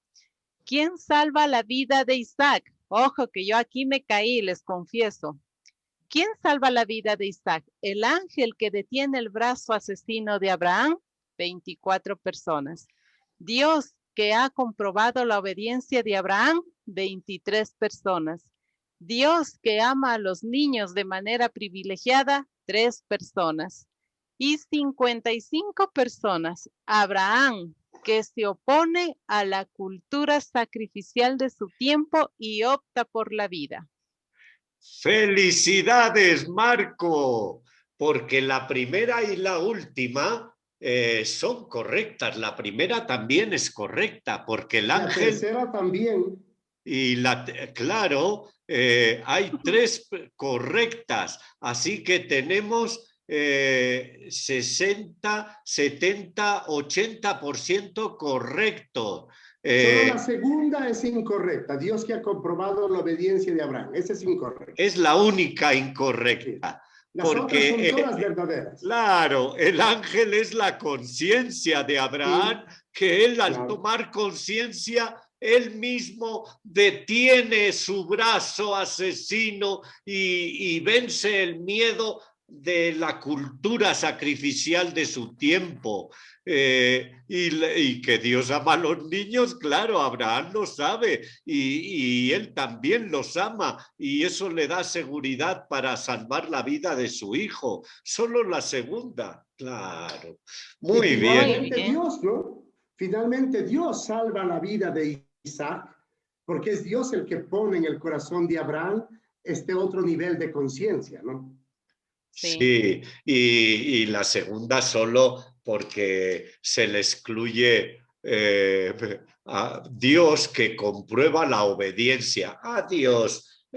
¿Quién salva la vida de Isaac? Ojo, que yo aquí me caí, les confieso. ¿Quién salva la vida de Isaac? El ángel que detiene el brazo asesino de Abraham, 24 personas. Dios que ha comprobado la obediencia de Abraham, 23 personas. Dios que ama a los niños de manera privilegiada, 3 personas. Y 55 personas. Abraham, que se opone a la cultura sacrificial de su tiempo y opta por la vida. ¡Felicidades, Marco! Porque la primera y la última son correctas. La primera también es correcta, porque el ángel... La tercera también. Y claro, hay 3 correctas. Así que tenemos 60, 70, 80% correcto. Solo la segunda es incorrecta. Dios que ha comprobado la obediencia de Abraham. Esa es incorrecta. Es la única incorrecta. Las otras son todas verdaderas. Claro, el ángel es la conciencia de Abraham, que él al tomar conciencia, él mismo detiene su brazo asesino y vence el miedo de la cultura sacrificial de su tiempo. Y que Dios ama a los niños, claro, Abraham lo sabe y él también los ama y eso le da seguridad para salvar la vida de su hijo. Solo la segunda, claro. Muy bien. Finalmente Dios, ¿no? Finalmente Dios salva la vida de Isaac porque es Dios el que pone en el corazón de Abraham este otro nivel de conciencia, ¿no? Sí, y la segunda solo porque se le excluye a Dios que comprueba la obediencia. A Dios,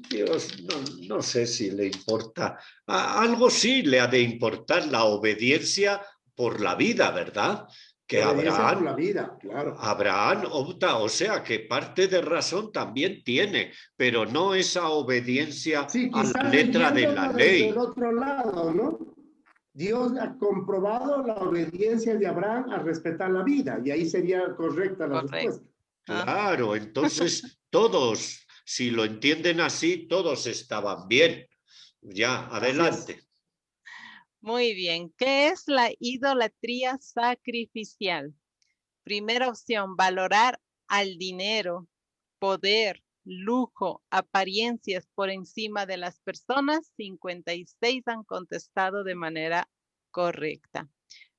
Dios no sé si le importa. Algo sí le ha de importar la obediencia por la vida, ¿verdad? Que Abraham, por la vida, claro. Abraham opta, o sea que parte de razón también tiene, pero no esa obediencia a la letra de la ley. Del otro lado, ¿no? Dios ha comprobado la obediencia de Abraham a respetar la vida y ahí sería correcta la respuesta. Claro, entonces todos, si lo entienden así, todos estaban bien. Ya, adelante. Muy bien. ¿Qué es la idolatría sacrificial? Primera opción, valorar al dinero, poder, lujo, apariencias por encima de las personas. 56 han contestado de manera correcta.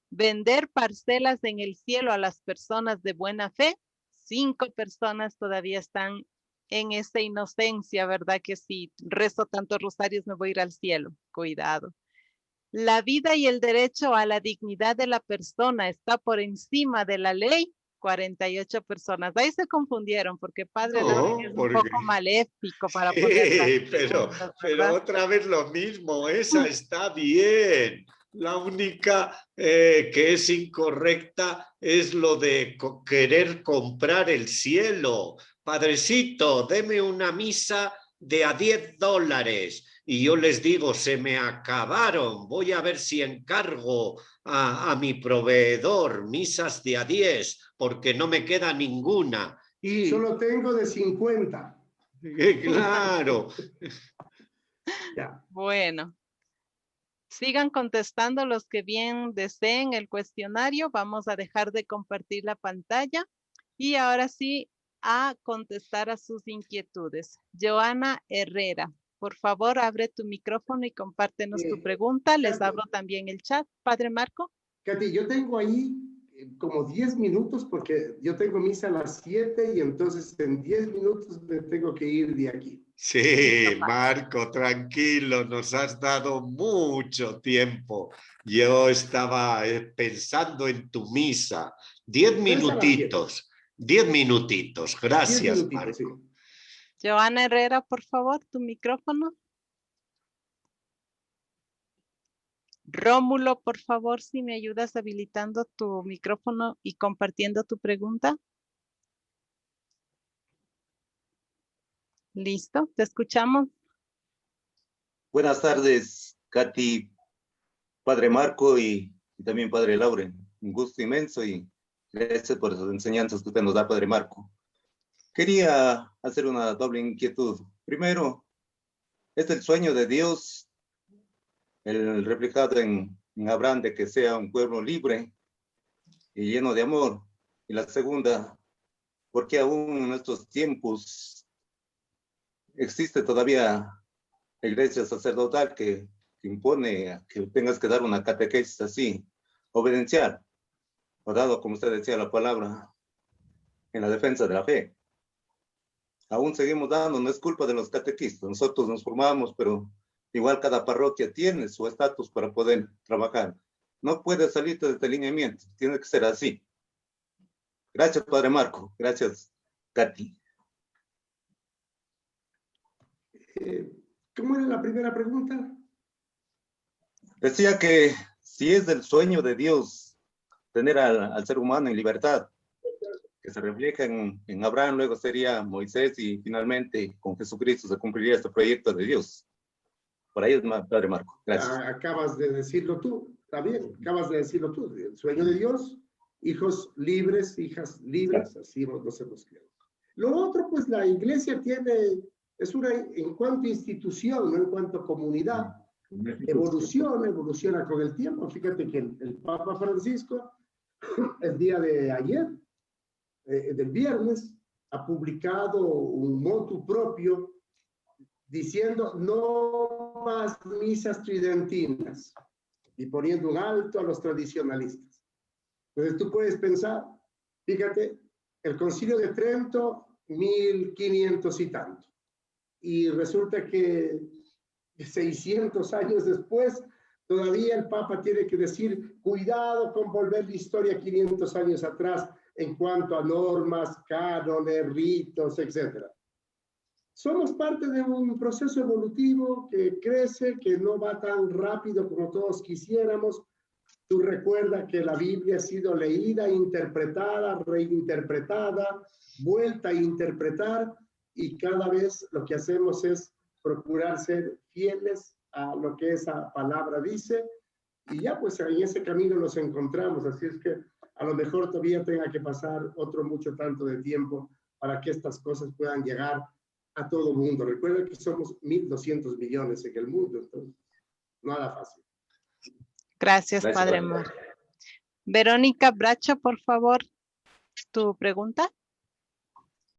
Vender parcelas en el cielo a las personas de buena fe. 5 personas todavía están en esa inocencia, ¿verdad? Que si rezo tantos rosarios me voy a ir al cielo. Cuidado. La vida y el derecho a la dignidad de la persona está por encima de la ley. 48 personas. Ahí se confundieron porque Padre Laure es un poco maléfico para poner pero otra vez lo mismo, esa está bien. La única que es incorrecta es lo de querer comprar el cielo. Padrecito, deme una misa de a $10. Y yo les digo, se me acabaron, voy a ver si encargo a mi proveedor misas de a 10, porque no me queda ninguna. Y solo tengo de 50. Claro. Ya. Bueno, sigan contestando los que bien deseen el cuestionario. Vamos a dejar de compartir la pantalla y ahora sí a contestar a sus inquietudes. Joana Herrera. Por favor, abre tu micrófono y compártenos tu pregunta. Les abro también el chat. Padre Marco. Katy, yo tengo ahí como 10 minutos porque yo tengo misa a las 7 y entonces en 10 minutos me tengo que ir de aquí. Sí, Marco, tranquilo, nos has dado mucho tiempo. Yo estaba pensando en tu misa. 10 minutitos, 10 minutitos. Gracias, Marco. Sí. Joana Herrera, por favor, tu micrófono. Rómulo, por favor, si me ayudas habilitando tu micrófono y compartiendo tu pregunta. Listo, te escuchamos. Buenas tardes, Katy, Padre Marco y también Padre Laure. Un gusto inmenso y gracias por sus enseñanzas que usted nos da, Padre Marco. Quería hacer una doble inquietud. Primero, es el sueño de Dios, el reflejado en Abraham, de que sea un pueblo libre y lleno de amor. Y la segunda, porque aún en estos tiempos existe todavía la iglesia sacerdotal que impone que tengas que dar una catequesis así, obediencial, o dado, como usted decía, la palabra en la defensa de la fe. Aún seguimos dando, no es culpa de los catequistas, nosotros nos formamos, pero igual cada parroquia tiene su estatus para poder trabajar. No puede salirte de este lineamiento, tiene que ser así. Gracias, Padre Marco. Gracias, Katy. ¿Cómo era la primera pregunta? Decía que si es del sueño de Dios tener al ser humano en libertad, que se refleja en Abraham, luego sería Moisés y finalmente con Jesucristo se cumpliría este proyecto de Dios. Por ahí es Padre Marco. Gracias. Acabas de decirlo tú, está bien, acabas de decirlo tú. El sueño de Dios, hijos libres, hijas libres, así nos hemos criado. Lo otro, pues la iglesia es una, en cuanto a institución, no en cuanto a comunidad, evoluciona con el tiempo. Fíjate que el Papa Francisco, el día de ayer, del viernes, ha publicado un motu propio diciendo no más misas tridentinas y poniendo un alto a los tradicionalistas. Entonces tú puedes pensar, fíjate, el Concilio de Trento, 1500 y tanto. Y resulta que 600 años después, todavía el Papa tiene que decir, cuidado con volver la historia 500 años atrás en cuanto a normas, cánones, ritos, etc. Somos parte de un proceso evolutivo que crece, que no va tan rápido como todos quisiéramos. Tú recuerdas que la Biblia ha sido leída, interpretada, reinterpretada, vuelta a interpretar, y cada vez lo que hacemos es procurar ser fieles a lo que esa palabra dice, y ya pues en ese camino nos encontramos. Así es que a lo mejor todavía tenga que pasar otro mucho tanto de tiempo para que estas cosas puedan llegar a todo el mundo. Recuerda que somos 1.200 millones en el mundo, entonces nada fácil. Gracias, Padre Marco. Verónica Bracho, por favor, tu pregunta.